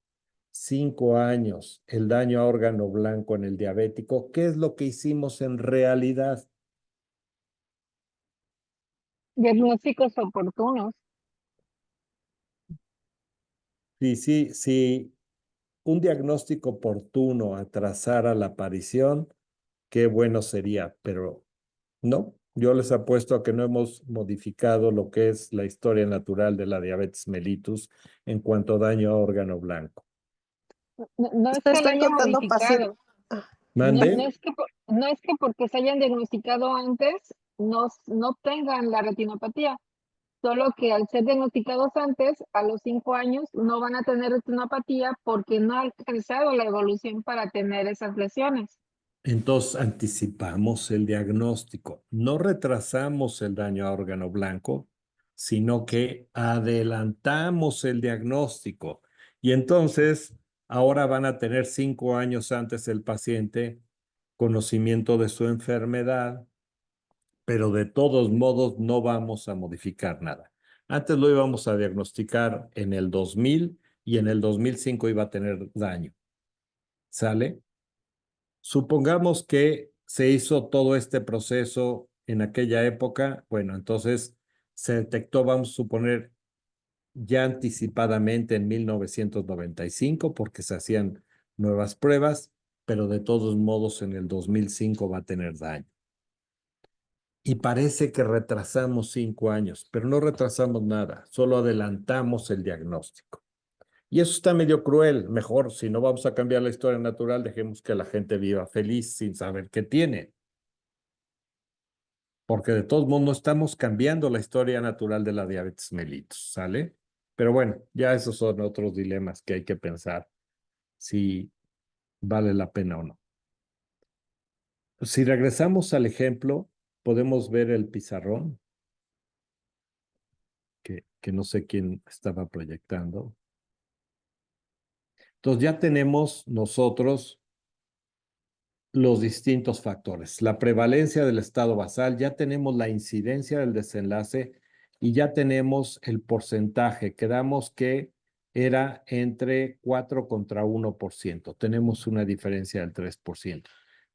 5 años el daño a órgano blanco en el diabético, ¿qué es lo que hicimos en realidad? Diagnósticos oportunos. Si un diagnóstico oportuno atrasara la aparición, qué bueno sería, pero no. Yo les apuesto a que no hemos modificado lo que es la historia natural de la diabetes mellitus en cuanto a daño a órgano blanco. No es Se que lo están haya contando pacientes. modificado. No, ¿Mande? no es que porque se hayan diagnosticado antes no tengan la retinopatía. Solo que al ser diagnosticados antes, a los 5 años, no van a tener retinopatía porque no ha alcanzado la evolución para tener esas lesiones. Entonces anticipamos el diagnóstico, no retrasamos el daño a órgano blanco, sino que adelantamos el diagnóstico. Y entonces ahora van a tener 5 años antes el paciente conocimiento de su enfermedad, pero de todos modos no vamos a modificar nada. Antes lo íbamos a diagnosticar en el 2000 y en el 2005 iba a tener daño. ¿Sale? Supongamos que se hizo todo este proceso en aquella época, bueno, entonces se detectó, vamos a suponer, ya anticipadamente en 1995, porque se hacían nuevas pruebas, pero de todos modos en el 2005 va a tener daño. Y parece que retrasamos 5 años, pero no retrasamos nada, solo adelantamos el diagnóstico. Y eso está medio cruel. Mejor, si no vamos a cambiar la historia natural, dejemos que la gente viva feliz sin saber qué tiene. Porque de todos modos no estamos cambiando la historia natural de la diabetes mellitus, ¿sale? Pero bueno, ya esos son otros dilemas que hay que pensar si vale la pena o no. Si regresamos al ejemplo, podemos ver el pizarrón, que no sé quién estaba proyectando. Entonces ya tenemos nosotros los distintos factores. La prevalencia del estado basal, ya tenemos la incidencia del desenlace y ya tenemos el porcentaje. Quedamos que era entre 4 contra 1%. Tenemos una diferencia del 3%.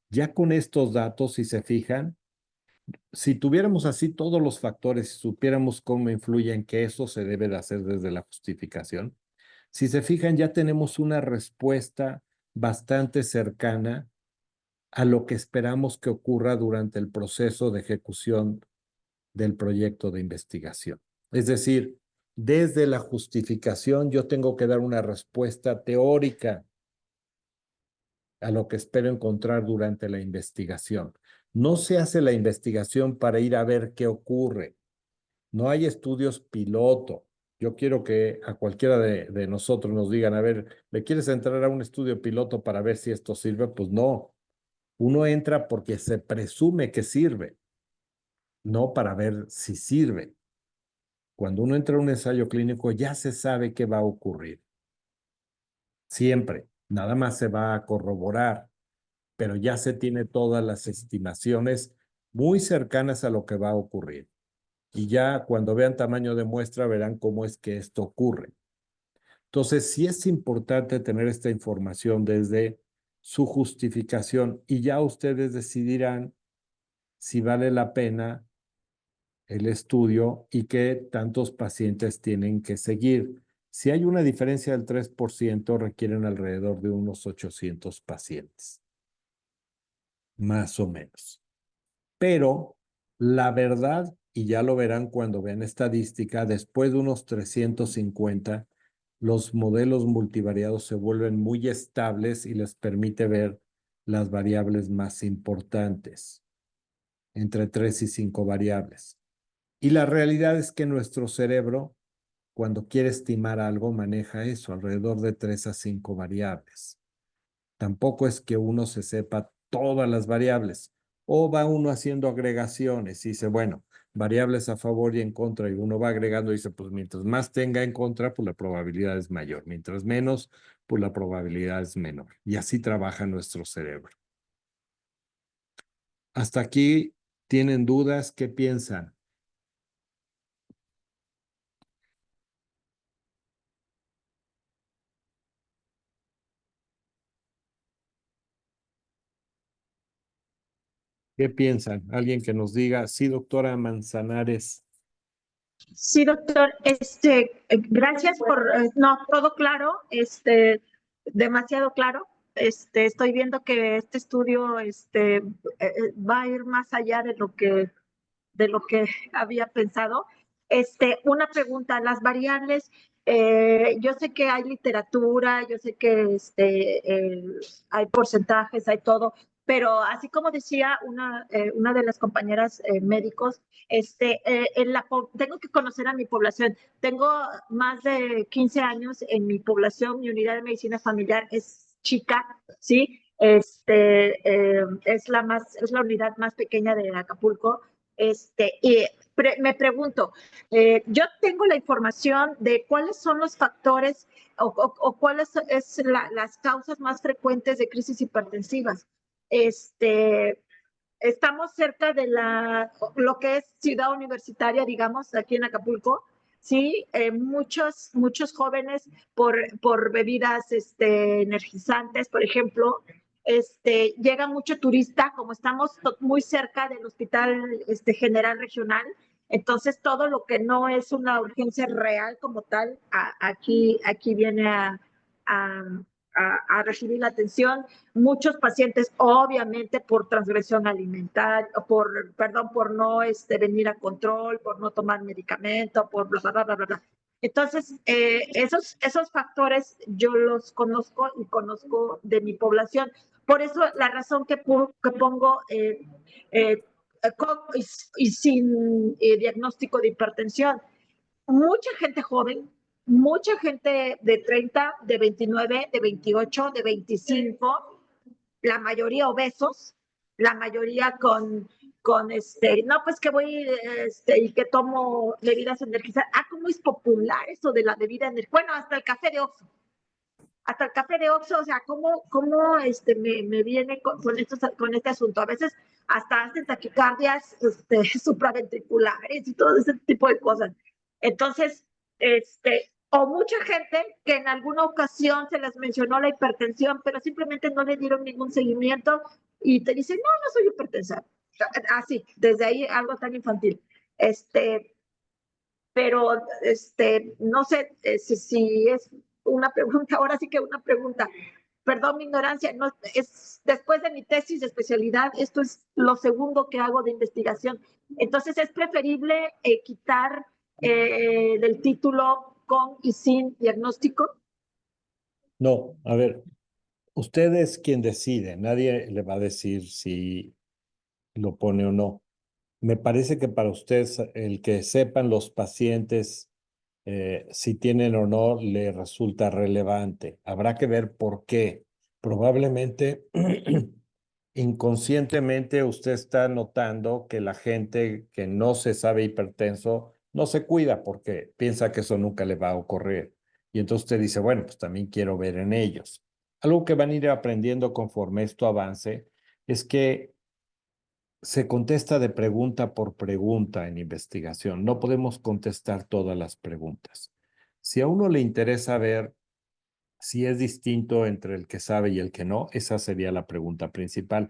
Ya con estos datos, si se fijan, si tuviéramos así todos los factores, si supiéramos cómo influyen, que eso se debe de hacer desde la justificación, si se fijan, ya tenemos una respuesta bastante cercana a lo que esperamos que ocurra durante el proceso de ejecución del proyecto de investigación. Es decir, desde la justificación yo tengo que dar una respuesta teórica a lo que espero encontrar durante la investigación. No se hace la investigación para ir a ver qué ocurre. No hay estudios piloto. Yo quiero que a cualquiera de nosotros nos digan, a ver, ¿le quieres entrar a un estudio piloto para ver si esto sirve? Pues no. Uno entra porque se presume que sirve, no para ver si sirve. Cuando uno entra a un ensayo clínico ya se sabe qué va a ocurrir. Siempre. Nada más se va a corroborar, pero ya se tiene todas las estimaciones muy cercanas a lo que va a ocurrir. Y ya cuando vean tamaño de muestra verán cómo es que esto ocurre. Entonces, sí es importante tener esta información desde su justificación y ya ustedes decidirán si vale la pena el estudio y qué tantos pacientes tienen que seguir. Si hay una diferencia del 3%, requieren alrededor de unos 800 pacientes, más o menos. Pero la verdad, y ya lo verán cuando vean estadística, después de unos 350, los modelos multivariados se vuelven muy estables y les permite ver las variables más importantes, entre 3 y 5 variables. Y la realidad es que nuestro cerebro, cuando quiere estimar algo, maneja eso, alrededor de 3 a 5 variables. Tampoco es que uno se sepa todas las variables, o va uno haciendo agregaciones y dice, bueno, variables a favor y en contra, y uno va agregando y dice, pues mientras más tenga en contra, pues la probabilidad es mayor, mientras menos, pues la probabilidad es menor. Y así trabaja nuestro cerebro. Hasta aquí, ¿tienen dudas? ¿Qué piensan? ¿Qué piensan? Alguien que nos diga, sí, doctora Manzanares. Sí, doctor, gracias por, no, todo claro, demasiado claro. Estoy viendo que este estudio, va a ir más allá de lo que había pensado. Una pregunta, las variables, yo sé que hay literatura, yo sé que hay porcentajes, hay todo, pero así como decía una de las compañeras médicos, tengo que conocer a mi población. Tengo más de 15 años en mi población, mi unidad de medicina familiar es chica, ¿sí? Es la unidad más pequeña de Acapulco. Me pregunto, yo tengo la información de cuáles son los factores o cuáles son las causas más frecuentes de crisis hipertensivas. Estamos cerca de lo que es ciudad universitaria, digamos, aquí en Acapulco. Sí, muchos jóvenes por bebidas energizantes, por ejemplo, llega mucho turista, como estamos muy cerca del Hospital General Regional, entonces todo lo que no es una urgencia real como tal, aquí viene a recibir la atención. Muchos pacientes, obviamente, por transgresión alimentaria, por no venir a control, por no tomar medicamento, por bla, bla, bla, bla, bla. Entonces, esos factores yo los conozco y conozco de mi población. Por eso la razón que pongo y sin diagnóstico de hipertensión. Mucha gente joven, mucha gente de 30, de 29, de 28, de 25, la mayoría obesos, la mayoría con no, pues que voy y que tomo bebidas energizantes. ¿Cómo es popular eso de la bebida energizante? Bueno, hasta el café de Oxxo. Hasta el café de Oxxo, o sea, ¿cómo me viene con este asunto? A veces hasta hacen taquicardias supraventriculares y todo ese tipo de cosas. Entonces, o mucha gente que en alguna ocasión se les mencionó la hipertensión, pero simplemente no le dieron ningún seguimiento y te dicen, no soy hipertensa. Así, desde ahí algo tan infantil. Pero no sé si es una pregunta, ahora sí que una pregunta. perdón mi ignorancia, no, es después de mi tesis de especialidad, esto es lo segundo que hago de investigación. Entonces es preferible quitar del título con y sin diagnóstico. No, a ver, usted es quien decide, nadie le va a decir si lo pone o no. Me parece que para usted el que sepan los pacientes si tienen o no le resulta relevante. Habrá que ver por qué. Probablemente inconscientemente usted está notando que la gente que no se sabe hipertenso no se cuida porque piensa que eso nunca le va a ocurrir. Y entonces usted dice, bueno, pues también quiero ver en ellos. Algo que van a ir aprendiendo conforme esto avance es que se contesta de pregunta por pregunta en investigación. No podemos contestar todas las preguntas. Si a uno le interesa ver si es distinto entre el que sabe y el que no, esa sería la pregunta principal.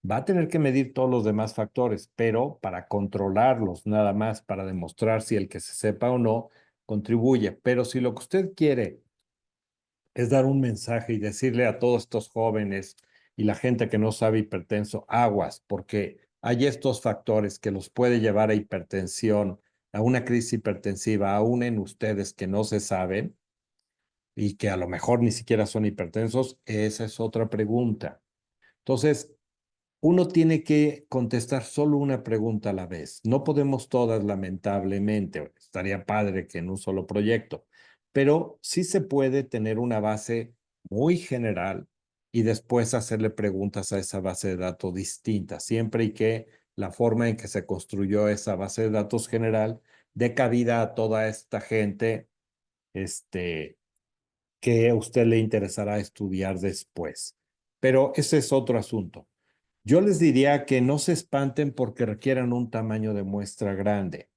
Va a tener que medir todos los demás factores, pero para controlarlos nada más, para demostrar si el que se sepa o no contribuye. Pero si lo que usted quiere es dar un mensaje y decirle a todos estos jóvenes y la gente que no sabe hipertenso, aguas, porque hay estos factores que los puede llevar a hipertensión, a una crisis hipertensiva, aún en ustedes que no se saben y que a lo mejor ni siquiera son hipertensos, esa es otra pregunta. Entonces, uno tiene que contestar solo una pregunta a la vez. No podemos todas, lamentablemente. Estaría padre que en un solo proyecto, pero sí se puede tener una base muy general y después hacerle preguntas a esa base de datos distinta, siempre y que la forma en que se construyó esa base de datos general dé cabida a toda esta gente, que a usted le interesará estudiar después. Pero ese es otro asunto. Yo les diría que no se espanten porque requieran un tamaño de muestra grande.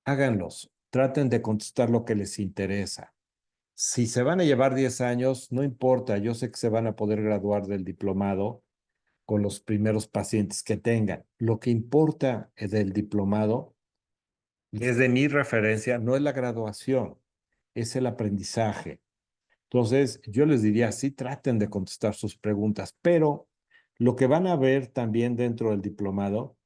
Háganlos, traten de contestar lo que les interesa. Si se van a llevar 10 años, no importa, yo sé que se van a poder graduar del diplomado con los primeros pacientes que tengan. Lo que importa del diplomado, desde mi referencia, no es la graduación, es el aprendizaje. Entonces, yo les diría, sí, traten de contestar sus preguntas, pero lo que van a ver también dentro del diplomado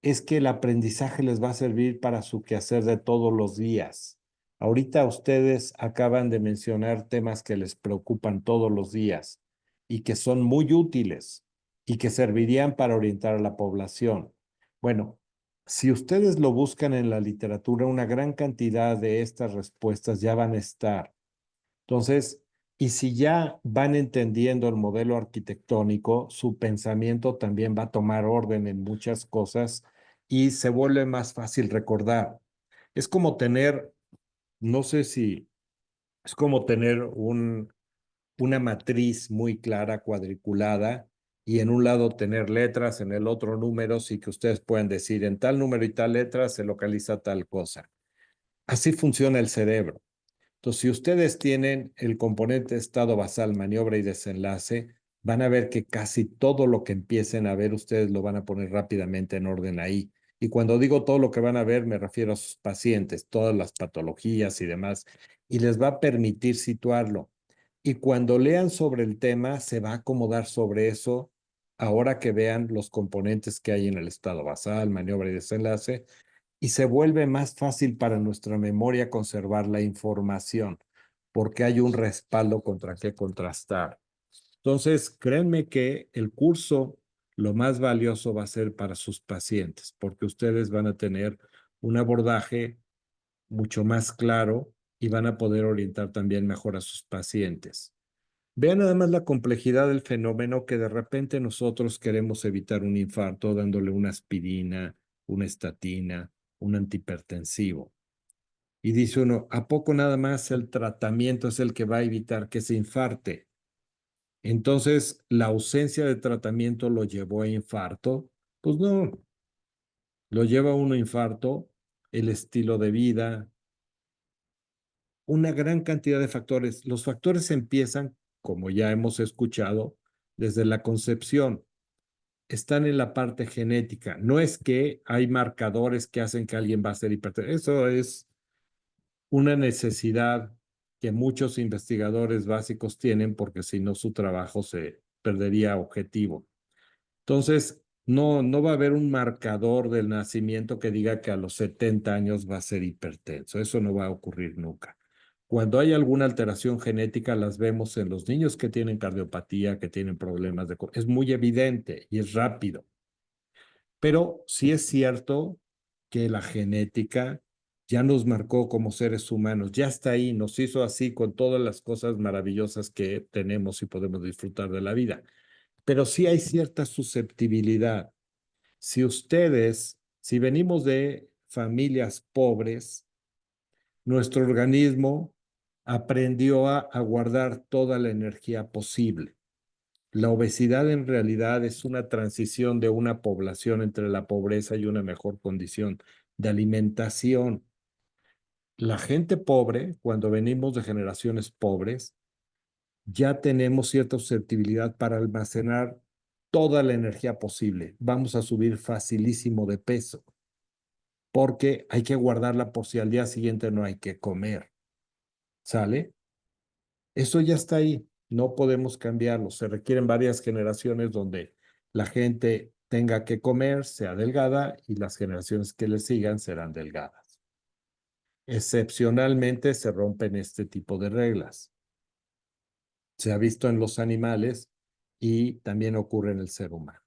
es que el aprendizaje les va a servir para su quehacer de todos los días. Ahorita ustedes acaban de mencionar temas que les preocupan todos los días y que son muy útiles y que servirían para orientar a la población. Bueno, si ustedes lo buscan en la literatura, una gran cantidad de estas respuestas ya van a estar. Entonces, y si ya van entendiendo el modelo arquitectónico, su pensamiento también va a tomar orden en muchas cosas y se vuelve más fácil recordar. Es como tener, no sé si, es como tener una matriz muy clara, cuadriculada, y en un lado tener letras, en el otro números, y que ustedes pueden decir, en tal número y tal letra se localiza tal cosa. Así funciona el cerebro. Entonces, si ustedes tienen el componente estado basal, maniobra y desenlace, van a ver que casi todo lo que empiecen a ver, ustedes lo van a poner rápidamente en orden ahí. Y cuando digo todo lo que van a ver, me refiero a sus pacientes, todas las patologías y demás, y les va a permitir situarlo. Y cuando lean sobre el tema, se va a acomodar sobre eso ahora que vean los componentes que hay en el estado basal, maniobra y desenlace, y se vuelve más fácil para nuestra memoria conservar la información, porque hay un respaldo contra qué contrastar. Entonces, créanme que el curso lo más valioso va a ser para sus pacientes, porque ustedes van a tener un abordaje mucho más claro y van a poder orientar también mejor a sus pacientes. Vean nada más la complejidad del fenómeno que de repente nosotros queremos evitar un infarto dándole una aspirina, una estatina, un antihipertensivo. Y dice uno, ¿a poco nada más el tratamiento es el que va a evitar que se infarte? Entonces, ¿la ausencia de tratamiento lo llevó a infarto? Pues no, lo lleva a un infarto, el estilo de vida, una gran cantidad de factores. Los factores empiezan, como ya hemos escuchado, desde la concepción. Están en la parte genética. No es que hay marcadores que hacen que alguien va a ser hipertenso. Eso es una necesidad que muchos investigadores básicos tienen, porque si no su trabajo se perdería objetivo. Entonces, no va a haber un marcador del nacimiento que diga que a los 70 años va a ser hipertenso. Eso no va a ocurrir nunca. Cuando hay alguna alteración genética, las vemos en los niños que tienen cardiopatía, que tienen problemas de... Es muy evidente y es rápido. Pero sí es cierto que la genética ya nos marcó como seres humanos, ya está ahí, nos hizo así con todas las cosas maravillosas que tenemos y podemos disfrutar de la vida. Pero sí hay cierta susceptibilidad. Si venimos de familias pobres, nuestro organismo aprendió a guardar toda la energía posible. La obesidad en realidad es una transición de una población entre la pobreza y una mejor condición de alimentación. La gente pobre, cuando venimos de generaciones pobres, ya tenemos cierta susceptibilidad para almacenar toda la energía posible. Vamos a subir facilísimo de peso, porque hay que guardarla por si al día siguiente no hay que comer. ¿Sale? Eso ya está ahí, no podemos cambiarlo. Se requieren varias generaciones donde la gente tenga que comer, sea delgada, y las generaciones que le sigan serán delgadas. Excepcionalmente se rompen este tipo de reglas. Se ha visto en los animales y también ocurre en el ser humano.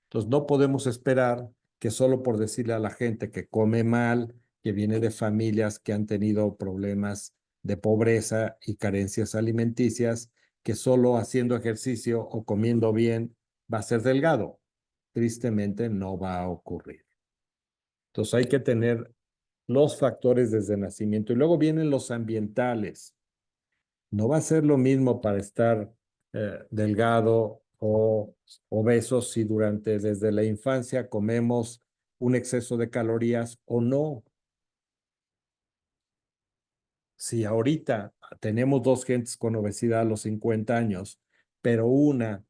Entonces, no podemos esperar que solo por decirle a la gente que come mal, que viene de familias que han tenido problemas de pobreza y carencias alimenticias, que solo haciendo ejercicio o comiendo bien va a ser delgado. Tristemente no va a ocurrir. Entonces hay que tener los factores desde nacimiento y luego vienen los ambientales. No va a ser lo mismo para estar delgado o obeso si desde la infancia comemos un exceso de calorías o no. Si ahorita tenemos dos gentes con obesidad a los 50 años, pero una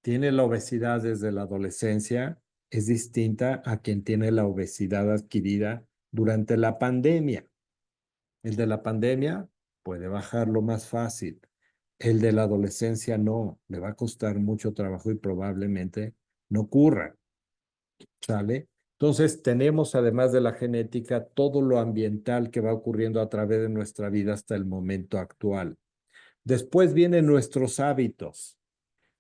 tiene la obesidad desde la adolescencia, es distinta a quien tiene la obesidad adquirida durante la pandemia. El de la pandemia puede bajarlo más fácil. El de la adolescencia no, le va a costar mucho trabajo y probablemente no ocurra. ¿Sale? Entonces tenemos, además de la genética, todo lo ambiental que va ocurriendo a través de nuestra vida hasta el momento actual. Después vienen nuestros hábitos,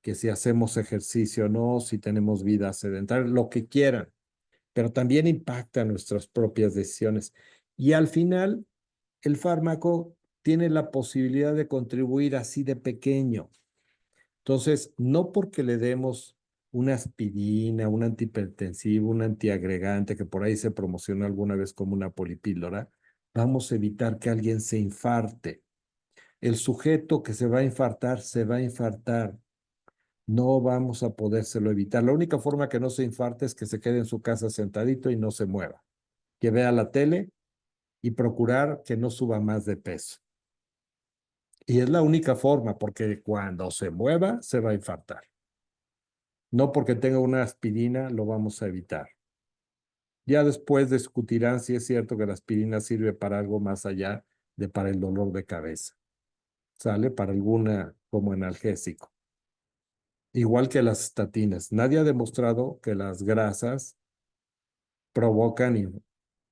que si hacemos ejercicio o no, si tenemos vida sedentaria, lo que quieran, pero también impacta nuestras propias decisiones. Y al final, el fármaco tiene la posibilidad de contribuir así de pequeño. Entonces, no porque le demos una aspirina, un antihipertensivo, un antiagregante, que por ahí se promocionó alguna vez como una polipíldora, vamos a evitar que alguien se infarte. El sujeto que se va a infartar, se va a infartar. No vamos a podérselo evitar. La única forma que no se infarte es que se quede en su casa sentadito y no se mueva. Que vea la tele y procurar que no suba más de peso. Y es la única forma, porque cuando se mueva, se va a infartar. No porque tenga una aspirina, lo vamos a evitar. Ya después discutirán si es cierto que la aspirina sirve para algo más allá de para el dolor de cabeza. ¿Sale? Para alguna como analgésico. Igual que las estatinas. Nadie ha demostrado que las grasas provocan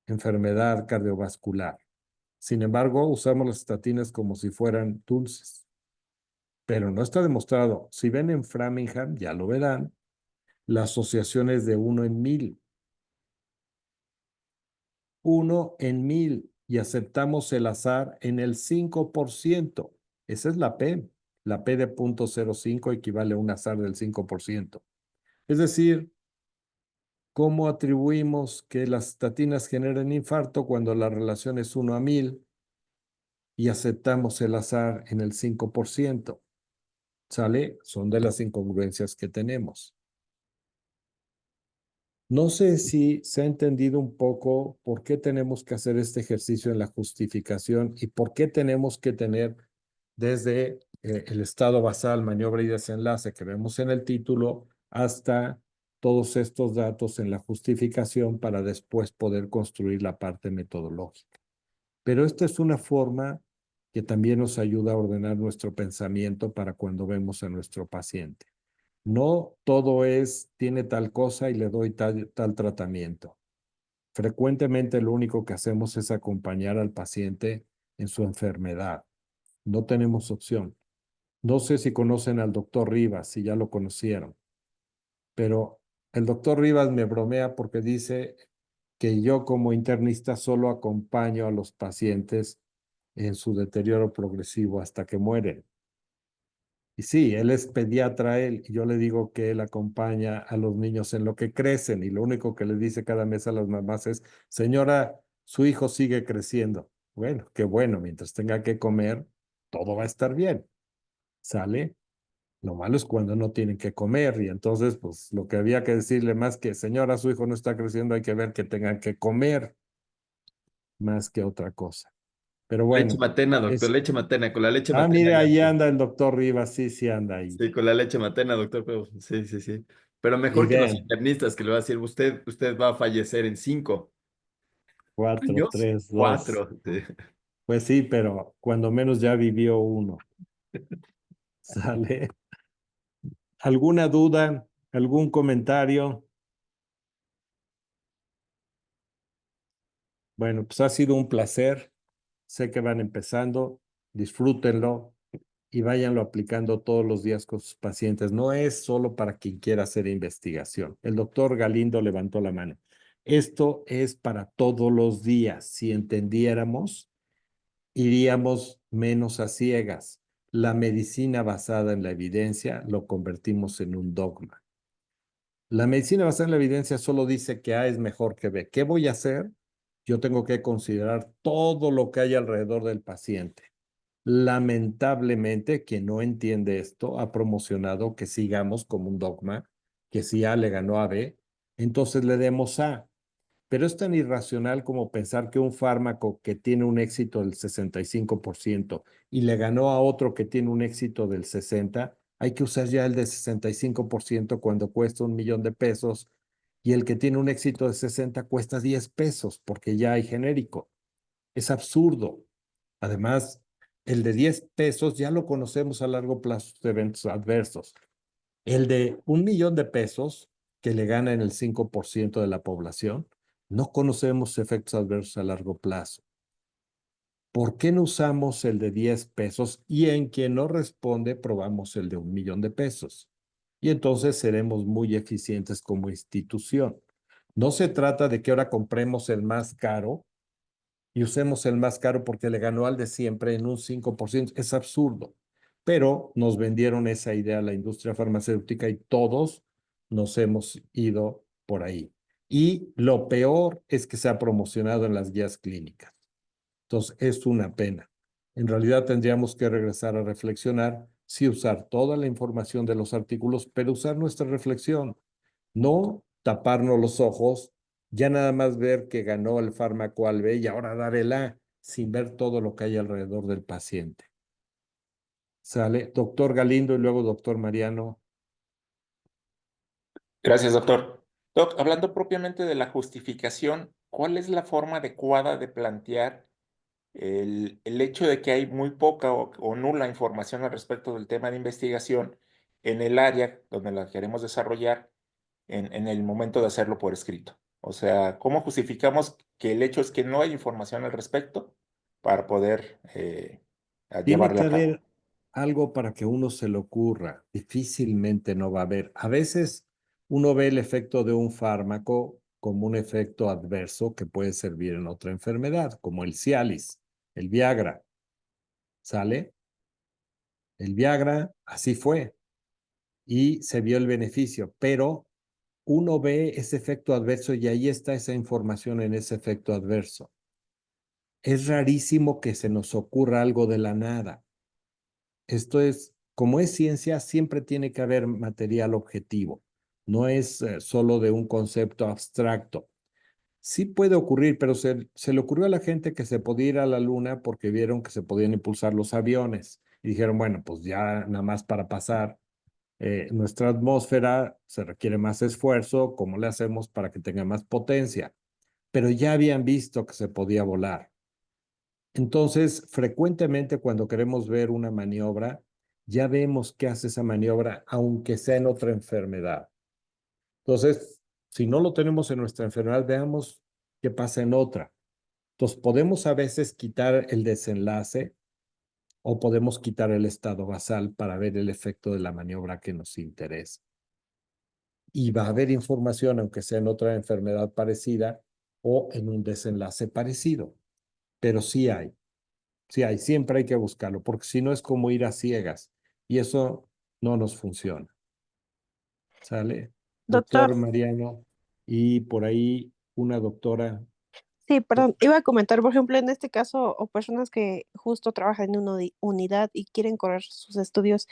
enfermedad cardiovascular. Sin embargo, usamos las estatinas como si fueran dulces. Pero no está demostrado. Si ven en Framingham, ya lo verán, la asociación es de 1 en 1000. 1 en 1000 y aceptamos el azar en el 5%. Esa es la P. La P de 0.05 equivale a un azar del 5%. Es decir, ¿cómo atribuimos que las estatinas generen infarto cuando la relación es 1 a 1000 y aceptamos el azar en el 5%? ¿Sale? Son de las incongruencias que tenemos. No sé si se ha entendido un poco por qué tenemos que hacer este ejercicio en la justificación y por qué tenemos que tener desde el estado basal, maniobra y desenlace que vemos en el título hasta todos estos datos en la justificación para después poder construir la parte metodológica. Pero esta es una forma que también nos ayuda a ordenar nuestro pensamiento para cuando vemos a nuestro paciente. No todo tiene tal cosa y le doy tal tratamiento. Frecuentemente lo único que hacemos es acompañar al paciente en su enfermedad. No tenemos opción. No sé si conocen al doctor Rivas, si ya lo conocieron, pero el doctor Rivas me bromea porque dice que yo como internista solo acompaño a los pacientes en su deterioro progresivo hasta que mueren. Y sí, él es pediatra, y yo le digo que él acompaña a los niños en lo que crecen, y lo único que le dice cada mes a las mamás es, señora, su hijo sigue creciendo. Bueno, qué bueno, mientras tenga que comer, todo va a estar bien. ¿Sale? Lo malo es cuando no tienen que comer, y entonces, pues, lo que había que decirle más que, señora, su hijo no está creciendo, hay que ver que tengan que comer más que otra cosa. Pero Leche bueno, materna, doctor, leche materna. Con la leche materna mire, ya ahí sé. anda el doctor Rivas, sí anda ahí. Sí, con la leche materna, doctor, pero sí, sí, sí. Pero Y mejor que los vean, internistas que le va a decir, usted va a fallecer en 5 4, años, 3, 2. 4. Sí. Pues sí, pero cuando menos ya vivió uno. ¿Sale? ¿Alguna duda? ¿Algún comentario? Bueno, pues ha sido un placer. Sé que van empezando. Disfrútenlo y váyanlo aplicando todos los días con sus pacientes. No es solo para quien quiera hacer investigación. El doctor Galindo levantó la mano. Esto es para todos los días. Si entendiéramos, iríamos menos a ciegas. La medicina basada en la evidencia lo convertimos en un dogma. La medicina basada en la evidencia solo dice que A es mejor que B. ¿Qué voy a hacer? Yo tengo que considerar todo lo que hay alrededor del paciente. Lamentablemente, quien no entiende esto ha promocionado que sigamos como un dogma, que si A le ganó a B, entonces le demos A. Pero es tan irracional como pensar que un fármaco que tiene un éxito del 65% y le ganó a otro que tiene un éxito del 60%, hay que usar ya el de 65% cuando cuesta $1,000,000 y el que tiene un éxito de 60 cuesta 10 pesos porque ya hay genérico. Es absurdo. Además, el de 10 pesos ya lo conocemos a largo plazo de eventos adversos. El de $1,000,000 que le gana en el 5% de la población, no conocemos efectos adversos a largo plazo. ¿Por qué no usamos el de 10 pesos y en quien no responde probamos el de $1,000,000? Y entonces seremos muy eficientes como institución. No se trata de que ahora compremos el más caro y usemos el más caro porque le ganó al de siempre en un 5%. Es absurdo. Pero nos vendieron esa idea a la industria farmacéutica y todos nos hemos ido por ahí. Y lo peor es que se ha promocionado en las guías clínicas. Entonces, es una pena. En realidad tendríamos que regresar a reflexionar si usar toda la información de los artículos, pero usar nuestra reflexión, no taparnos los ojos, ya nada más ver que ganó el fármaco al B y ahora dar el A, sin ver todo lo que hay alrededor del paciente. ¿Sale? Doctor Galindo y luego doctor Mariano. Gracias, doctor. Doc, hablando propiamente de la justificación, ¿cuál es la forma adecuada de plantear el hecho de que hay muy poca o nula información al respecto del tema de investigación en el área donde la queremos desarrollar en el momento de hacerlo por escrito? O sea, ¿cómo justificamos que el hecho es que no hay información al respecto para poder Tiene que llevarla a cabo? haber algo para que uno se le ocurra. Difícilmente no va a haber. A veces uno ve el efecto de un fármaco como un efecto adverso que puede servir en otra enfermedad, como el Cialis, el Viagra. ¿Sale? El Viagra, así fue. Y se vio el beneficio, pero uno ve ese efecto adverso y ahí está esa información en ese efecto adverso. Es rarísimo que se nos ocurra algo de la nada. Esto es, como es ciencia, siempre tiene que haber material objetivo. No es solo de un concepto abstracto. Sí puede ocurrir, pero se le ocurrió a la gente que se podía ir a la luna porque vieron que se podían impulsar los aviones. Y dijeron, bueno, pues ya nada más para pasar nuestra atmósfera se requiere más esfuerzo. ¿Cómo le hacemos para que tenga más potencia? Pero ya habían visto que se podía volar. Entonces, frecuentemente cuando queremos ver una maniobra, ya vemos qué hace esa maniobra, aunque sea en otra enfermedad. Entonces, si no lo tenemos en nuestra enfermedad, veamos qué pasa en otra. Entonces, podemos a veces quitar el desenlace o podemos quitar el estado basal para ver el efecto de la maniobra que nos interesa. Y va a haber información, aunque sea en otra enfermedad parecida o en un desenlace parecido. Pero sí hay, siempre hay que buscarlo, porque si no es como ir a ciegas y eso no nos funciona. ¿Sale? Doctor, Doctor Mariano, y por ahí una doctora. sí, perdón, iba a comentar, por ejemplo, en este caso, o personas que justo trabajan en una unidad y quieren correr sus estudios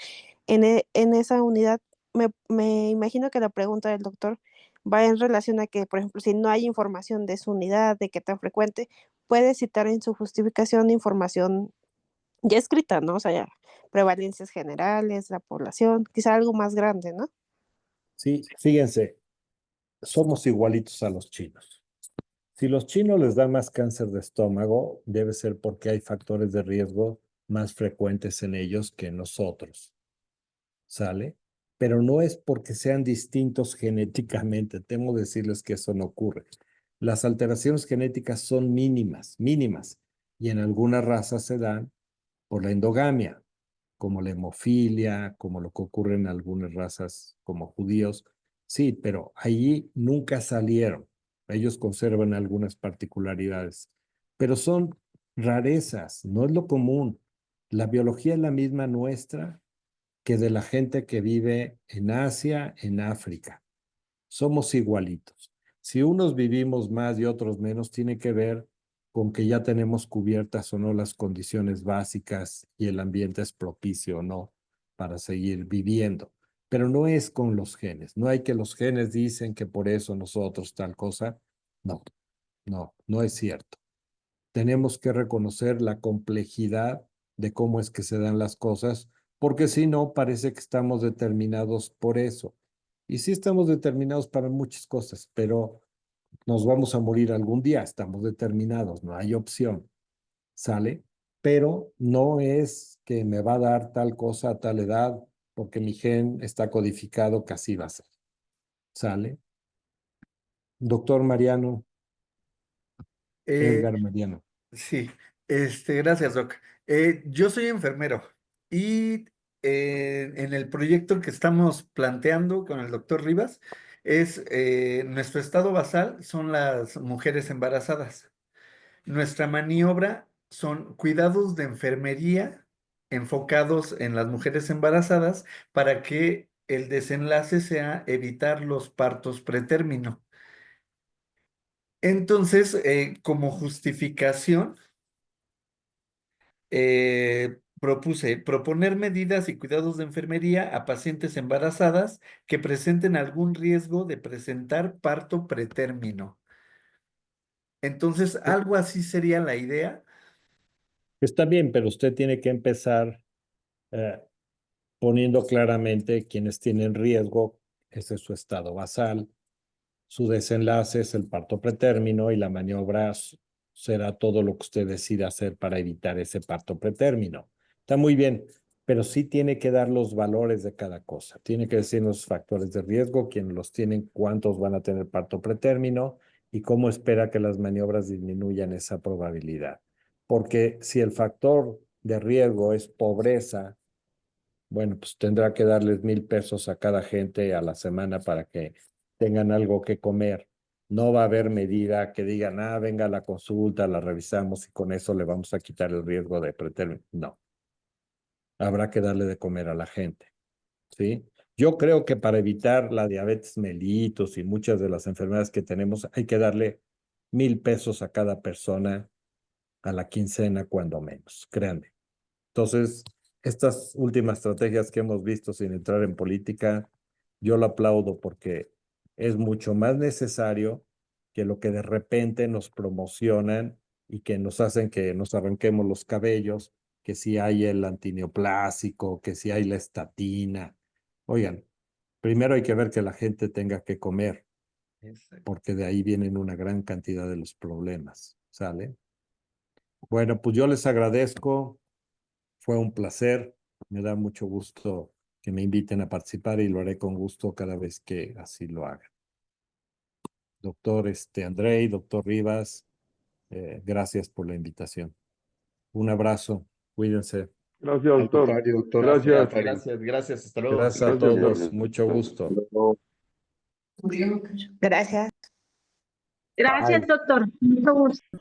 en esa unidad, me imagino que la pregunta del doctor va en relación a que, por ejemplo, si no hay información de su unidad, de qué tan frecuente, puede citar en su justificación información ya escrita, ¿no? O sea, ya prevalencias generales, la población, quizá algo más grande, ¿no? Sí, fíjense, somos igualitos a los chinos. Si los chinos les da más cáncer de estómago, debe ser porque hay factores de riesgo más frecuentes en ellos que en nosotros. ¿Sale? Pero no es porque sean distintos genéticamente. Temo decirles que eso no ocurre. Las alteraciones genéticas son mínimas, mínimas, y en algunas razas se dan por la endogamia, como la hemofilia, como lo que ocurre en algunas razas como judíos. Sí, pero allí nunca salieron. Ellos conservan algunas particularidades, pero son rarezas, no es lo común. La biología es la misma nuestra que de la gente que vive en Asia, en África. Somos igualitos. Si unos vivimos más y otros menos, tiene que ver con que ya tenemos cubiertas o no las condiciones básicas y el ambiente es propicio o no para seguir viviendo. Pero no es con los genes. No hay que los genes dicen que por eso nosotros tal cosa. No, no es cierto. Tenemos que reconocer la complejidad de cómo es que se dan las cosas, porque si no, parece que estamos determinados por eso. Y sí estamos determinados para muchas cosas, pero nos vamos a morir algún día, estamos determinados, no hay opción, ¿sale? Pero no es que me va a dar tal cosa a tal edad, porque mi gen está codificado que así va a ser, ¿sale? Doctor Mariano, Eh, Edgar Mariano. sí, gracias, Doc. Yo soy enfermero y en el proyecto que estamos planteando con el doctor Rivas es nuestro estado basal son las mujeres embarazadas. Nuestra maniobra son cuidados de enfermería enfocados en las mujeres embarazadas para que el desenlace sea evitar los partos pretérmino. Entonces, como justificación, propuse proponer medidas y cuidados de enfermería a pacientes embarazadas que presenten algún riesgo de presentar parto pretérmino. Entonces, algo así sería la idea. Está bien, pero usted tiene que empezar eh, poniendo claramente quienes tienen riesgo, ese es su estado basal, su desenlace es el parto pretérmino y la maniobra será todo lo que usted decida hacer para evitar ese parto pretérmino. Está muy bien, pero sí tiene que dar los valores de cada cosa. Tiene que decir los factores de riesgo, quiénes los tienen, cuántos van a tener parto pretérmino y cómo espera que las maniobras disminuyan esa probabilidad. Porque si el factor de riesgo es pobreza, bueno, pues tendrá que darles 1,000 pesos a cada gente a la semana para que tengan algo que comer. No va a haber medida que digan, venga a la consulta, la revisamos y con eso le vamos a quitar el riesgo de pretérmino. No, habrá que darle de comer a la gente, ¿sí? Yo creo que para evitar la diabetes mellitus y muchas de las enfermedades que tenemos, hay que darle 1,000 pesos a cada persona a la quincena, cuando menos, créanme. Entonces, estas últimas estrategias que hemos visto sin entrar en política, yo lo aplaudo porque es mucho más necesario que lo que de repente nos promocionan y que nos hacen que nos arranquemos los cabellos, que si hay el antineoplásico, que si hay la estatina. Oigan, primero hay que ver que la gente tenga que comer, porque de ahí vienen una gran cantidad de los problemas, ¿sale? Bueno, pues yo les agradezco. Fue un placer. Me da mucho gusto que me inviten a participar y lo haré con gusto cada vez que así lo hagan. Doctor Andrei, doctor Rivas, gracias por la invitación. Un abrazo. Cuídense. Gracias, Al doctor. contrario, doctor. Gracias. Gracias, hasta luego. Gracias a Gracias. todos. Mucho gusto. Gracias. Gracias, Bye. doctor. Mucho gusto.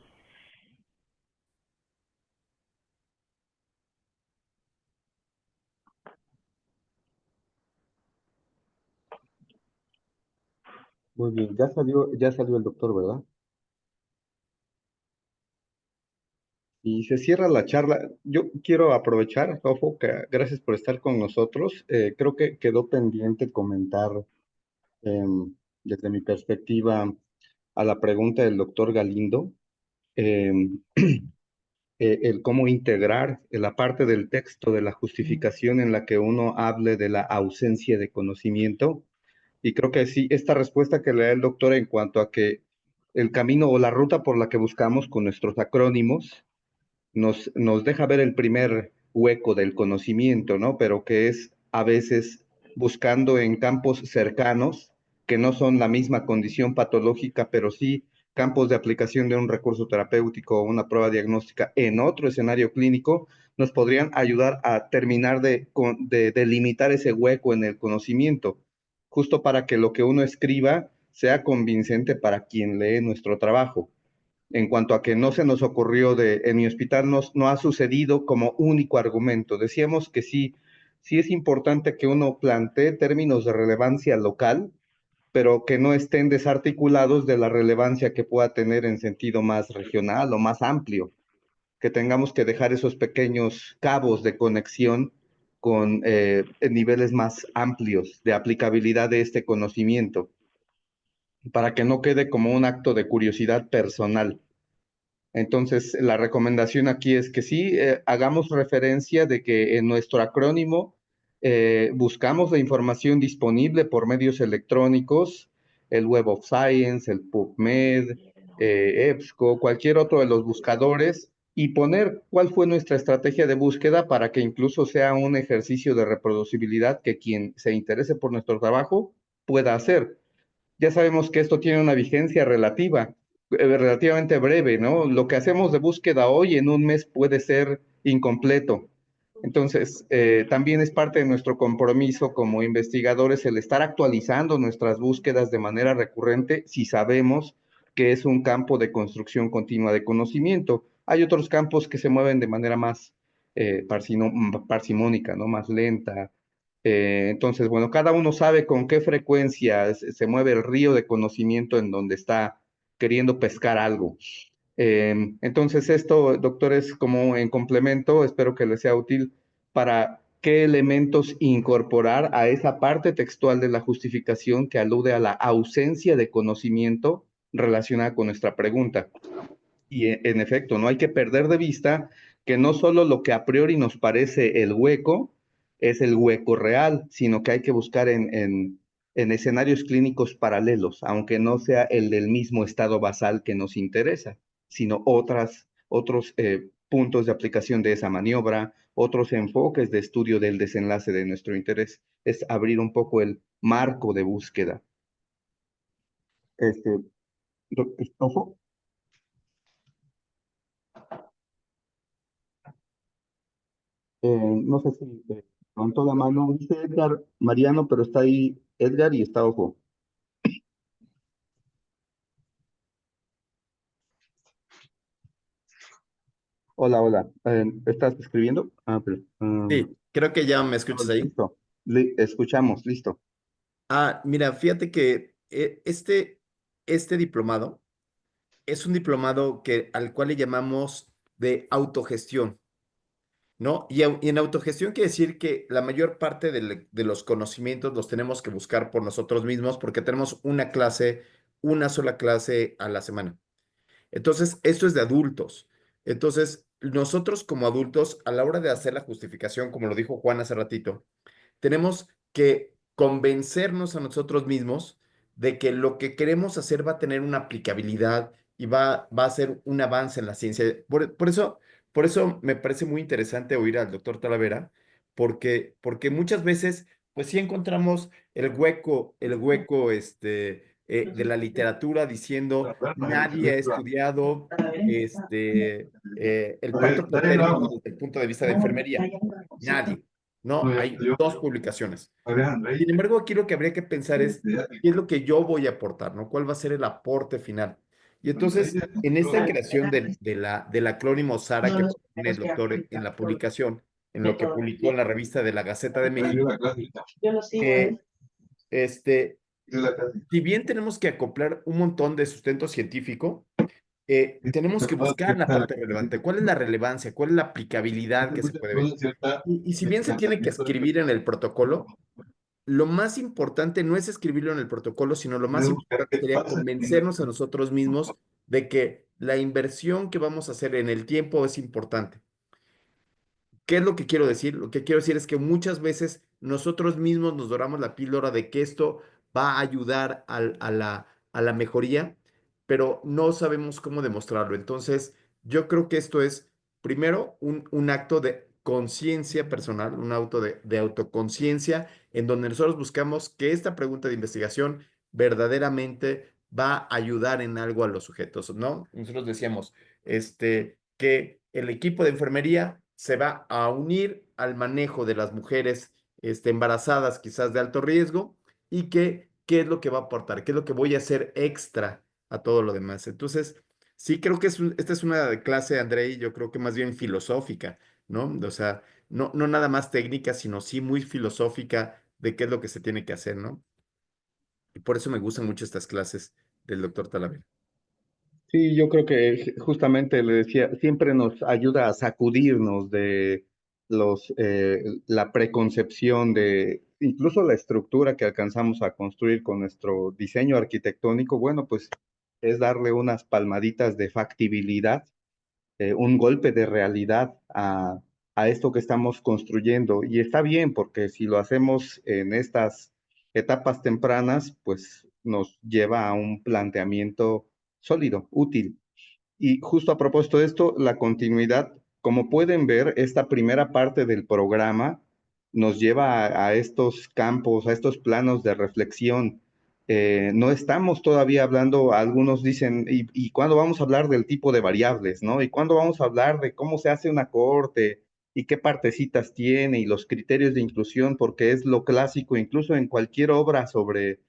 Muy bien, ya salió el doctor, ¿verdad? Y se cierra la charla. Yo quiero aprovechar, Fofo, que gracias por estar con nosotros. Creo que quedó pendiente comentar desde mi perspectiva a la pregunta del doctor Galindo, em, el cómo integrar la parte del texto de la justificación en la que uno hable de la ausencia de conocimiento. Y creo que sí, esta respuesta que le da el doctor en cuanto a que el camino o la ruta por la que buscamos con nuestros acrónimos nos deja ver el primer hueco del conocimiento, ¿no? Pero que es a veces buscando en campos cercanos, que no son la misma condición patológica, pero sí campos de aplicación de un recurso terapéutico o una prueba diagnóstica en otro escenario clínico, nos podrían ayudar a terminar de delimitar ese hueco en el conocimiento, justo para que lo que uno escriba sea convincente para quien lee nuestro trabajo. En cuanto a que no se nos ocurrió en mi hospital, no ha sucedido como único argumento. Decíamos que sí es importante que uno plantee términos de relevancia local, pero que no estén desarticulados de la relevancia que pueda tener en sentido más regional o más amplio, que tengamos que dejar esos pequeños cabos de conexión con niveles más amplios de aplicabilidad de este conocimiento, para que no quede como un acto de curiosidad personal. Entonces, la recomendación aquí es que sí, hagamos referencia de que en nuestro acrónimo buscamos la información disponible por medios electrónicos, el Web of Science, el PubMed, EBSCO, cualquier otro de los buscadores, y poner cuál fue nuestra estrategia de búsqueda para que incluso sea un ejercicio de reproducibilidad que quien se interese por nuestro trabajo pueda hacer. Ya sabemos que esto tiene una vigencia relativamente breve, ¿no? Lo que hacemos de búsqueda hoy en un mes puede ser incompleto. Entonces, también es parte de nuestro compromiso como investigadores el estar actualizando nuestras búsquedas de manera recurrente si sabemos que es un campo de construcción continua de conocimiento. Hay otros campos que se mueven de manera más parsimónica, ¿no? Más lenta. Entonces, bueno, cada uno sabe con qué frecuencia se mueve el río de conocimiento en donde está queriendo pescar algo. Entonces, esto, doctores, como en complemento, espero que les sea útil para qué elementos incorporar a esa parte textual de la justificación que alude a la ausencia de conocimiento relacionada con nuestra pregunta. Y en efecto, no hay que perder de vista que no solo lo que a priori nos parece el hueco es el hueco real, sino que hay que buscar en escenarios clínicos paralelos, aunque no sea el del mismo estado basal que nos interesa, sino otros puntos de aplicación de esa maniobra, otros enfoques de estudio del desenlace de nuestro interés. Es abrir un poco el marco de búsqueda. Ojo. No sé si levantó la mano, dice Edgar Mariano, pero está ahí Edgar y está Ojo. Hola, hola. ¿Estás escribiendo? Pero, Sí, creo que ya me escuchas ahí. listo. Escuchamos, listo. Mira, fíjate que este diplomado es un diplomado al cual le llamamos de autogestión, ¿no? Y en autogestión quiere decir que la mayor parte de los conocimientos los tenemos que buscar por nosotros mismos porque tenemos una sola clase a la semana. Entonces, esto es de adultos. Entonces, nosotros como adultos, a la hora de hacer la justificación, como lo dijo Juan hace ratito, tenemos que convencernos a nosotros mismos de que lo que queremos hacer va a tener una aplicabilidad y va a ser un avance en la ciencia. Por eso me parece muy interesante oír al doctor Talavera, porque muchas veces, pues sí encontramos el hueco de la literatura diciendo nadie ha estudiado el pacto protérmico desde el punto de vista de enfermería. Nadie. No, hay 2 publicaciones. Sin embargo, aquí lo que habría que pensar es qué es lo que yo voy a aportar, ¿no? ¿Cuál va a ser el aporte final? Y entonces, en esta creación del acrónimo SARA que pone el doctor en la publicación, en lo que publicó en la revista de la Gaceta de México, si bien tenemos que acoplar un montón de sustento científico, tenemos que buscar la parte relevante. ¿Cuál es la relevancia? ¿Cuál es la aplicabilidad que se puede ver? Y si bien se tiene que escribir en el protocolo, lo más importante no es escribirlo en el protocolo, sino lo más importante sería convencernos a nosotros mismos de que la inversión que vamos a hacer en el tiempo es importante. ¿Qué es lo que quiero decir? Lo que quiero decir es que muchas veces nosotros mismos nos doramos la píldora de que esto va a ayudar a la mejoría, pero no sabemos cómo demostrarlo. Entonces, yo creo que esto es, primero, un acto de conciencia personal, un auto de autoconciencia, en donde nosotros buscamos que esta pregunta de investigación verdaderamente va a ayudar en algo a los sujetos, ¿no? Nosotros decíamos, que el equipo de enfermería se va a unir al manejo de las mujeres embarazadas, quizás de alto riesgo, y qué es lo que va a aportar, qué es lo que voy a hacer extra a todo lo demás. Entonces, sí creo que esta es una clase, Andrei, yo creo que más bien filosófica, ¿no? O sea, no nada más técnica, sino sí muy filosófica de qué es lo que se tiene que hacer, ¿no? Y por eso me gustan mucho estas clases del doctor Talavera. Sí, yo creo que justamente le decía, siempre nos ayuda a sacudirnos de la preconcepción de incluso la estructura que alcanzamos a construir con nuestro diseño arquitectónico. Bueno, pues es darle unas palmaditas de factibilidad, un golpe de realidad a esto que estamos construyendo. Y está bien, porque si lo hacemos en estas etapas tempranas, pues nos lleva a un planteamiento sólido, útil. Y justo a propósito de esto, la continuidad, como pueden ver, esta primera parte del programa nos lleva a estos campos, a estos planos de reflexión. No estamos todavía hablando, algunos dicen, ¿y cuándo vamos a hablar del tipo de variables, ¿no? ¿Y cuándo vamos a hablar de cómo se hace una cohorte y qué partecitas tiene y los criterios de inclusión? Porque es lo clásico, incluso en cualquier obra sobre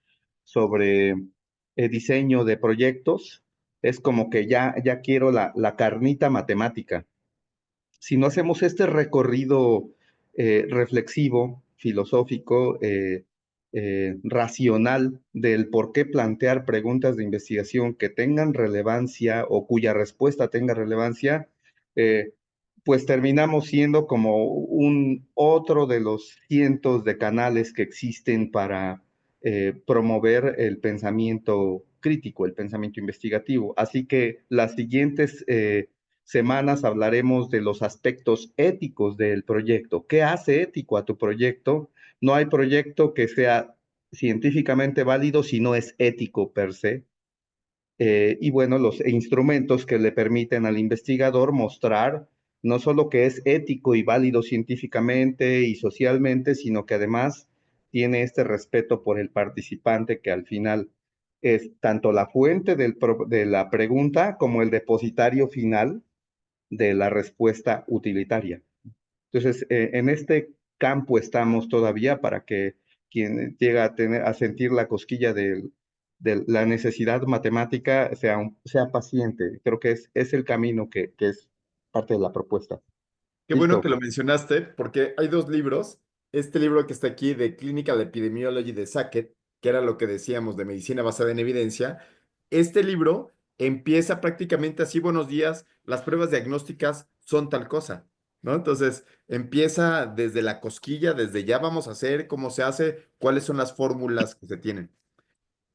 diseño de proyectos, es como que ya quiero la carnita matemática. Si no hacemos este recorrido reflexivo, filosófico, racional del por qué plantear preguntas de investigación que tengan relevancia o cuya respuesta tenga relevancia, eh, pues terminamos siendo como un otro de los cientos de canales que existen para promover el pensamiento crítico, el pensamiento investigativo. Así que las siguientes semanas hablaremos de los aspectos éticos del proyecto. ¿Qué hace ético a tu proyecto? No hay proyecto que sea científicamente válido si no es ético per se. Y bueno, los instrumentos que le permiten al investigador mostrar no solo que es ético y válido científicamente y socialmente, sino que además tiene este respeto por el participante que al final es tanto la fuente de la pregunta como el depositario final de la respuesta utilitaria. Entonces, en este campo estamos todavía para que quien llega a sentir la cosquilla de la necesidad matemática sea paciente. Creo que es el camino que es parte de la propuesta. Qué bueno Listo. que lo mencionaste, porque hay 2 libros. Este libro que está aquí de Clinical Epidemiology de Sackett, que era lo que decíamos de medicina basada en evidencia. Este libro empieza prácticamente así: buenos días, las pruebas diagnósticas son tal cosa, ¿no? Entonces, empieza desde la cosquilla, desde ya vamos a hacer, cómo se hace, cuáles son las fórmulas que se tienen.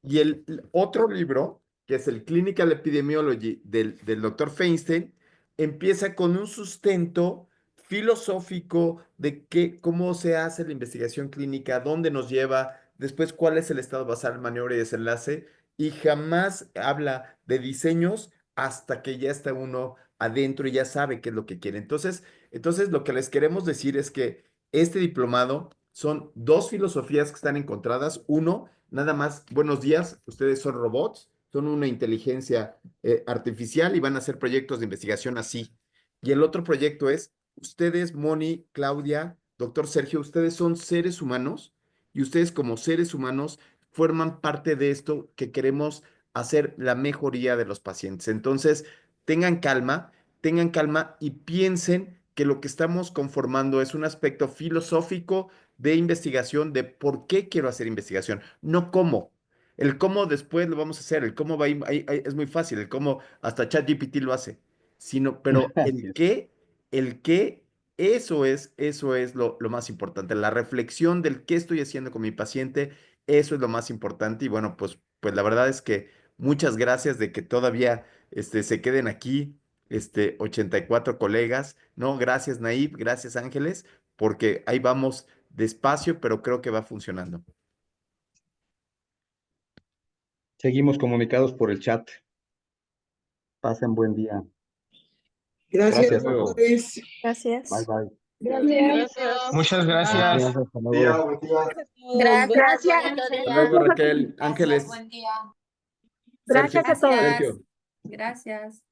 Y el otro libro, que es el Clinical Epidemiology del doctor Feinstein, empieza con un sustento filosófico de cómo se hace la investigación clínica, dónde nos lleva, después cuál es el estado basal, maniobra y desenlace, y jamás habla de diseños hasta que ya está uno adentro y ya sabe qué es lo que quiere. Entonces lo que les queremos decir es que este diplomado son dos filosofías que están encontradas. Uno, nada más, buenos días, ustedes son robots, son una inteligencia artificial y van a hacer proyectos de investigación así. Y el otro proyecto es, ustedes, Moni, Claudia, doctor Sergio, ustedes son seres humanos y ustedes como seres humanos forman parte de esto que queremos hacer la mejoría de los pacientes. Entonces, tengan calma y piensen que lo que estamos conformando es un aspecto filosófico de investigación, de por qué quiero hacer investigación, no cómo. El cómo después lo vamos a hacer, el cómo va es muy fácil, el cómo hasta ChatGPT lo hace, pero el qué, eso es lo más importante, la reflexión del qué estoy haciendo con mi paciente, eso es lo más importante y bueno, pues la verdad es que muchas gracias de que todavía se queden aquí 84 colegas, ¿no? Gracias, Naib, gracias, Ángeles, porque ahí vamos despacio, pero creo que va funcionando. Seguimos comunicados por el chat. Pasen buen día. Gracias, Gracias. doctores. Gracias. Bye, bye. Gracias. Muchas gracias. Hasta luego. Buen día. Gracias. Hasta luego, Raquel, Ángeles, Gracias a todos. Sergio. Gracias.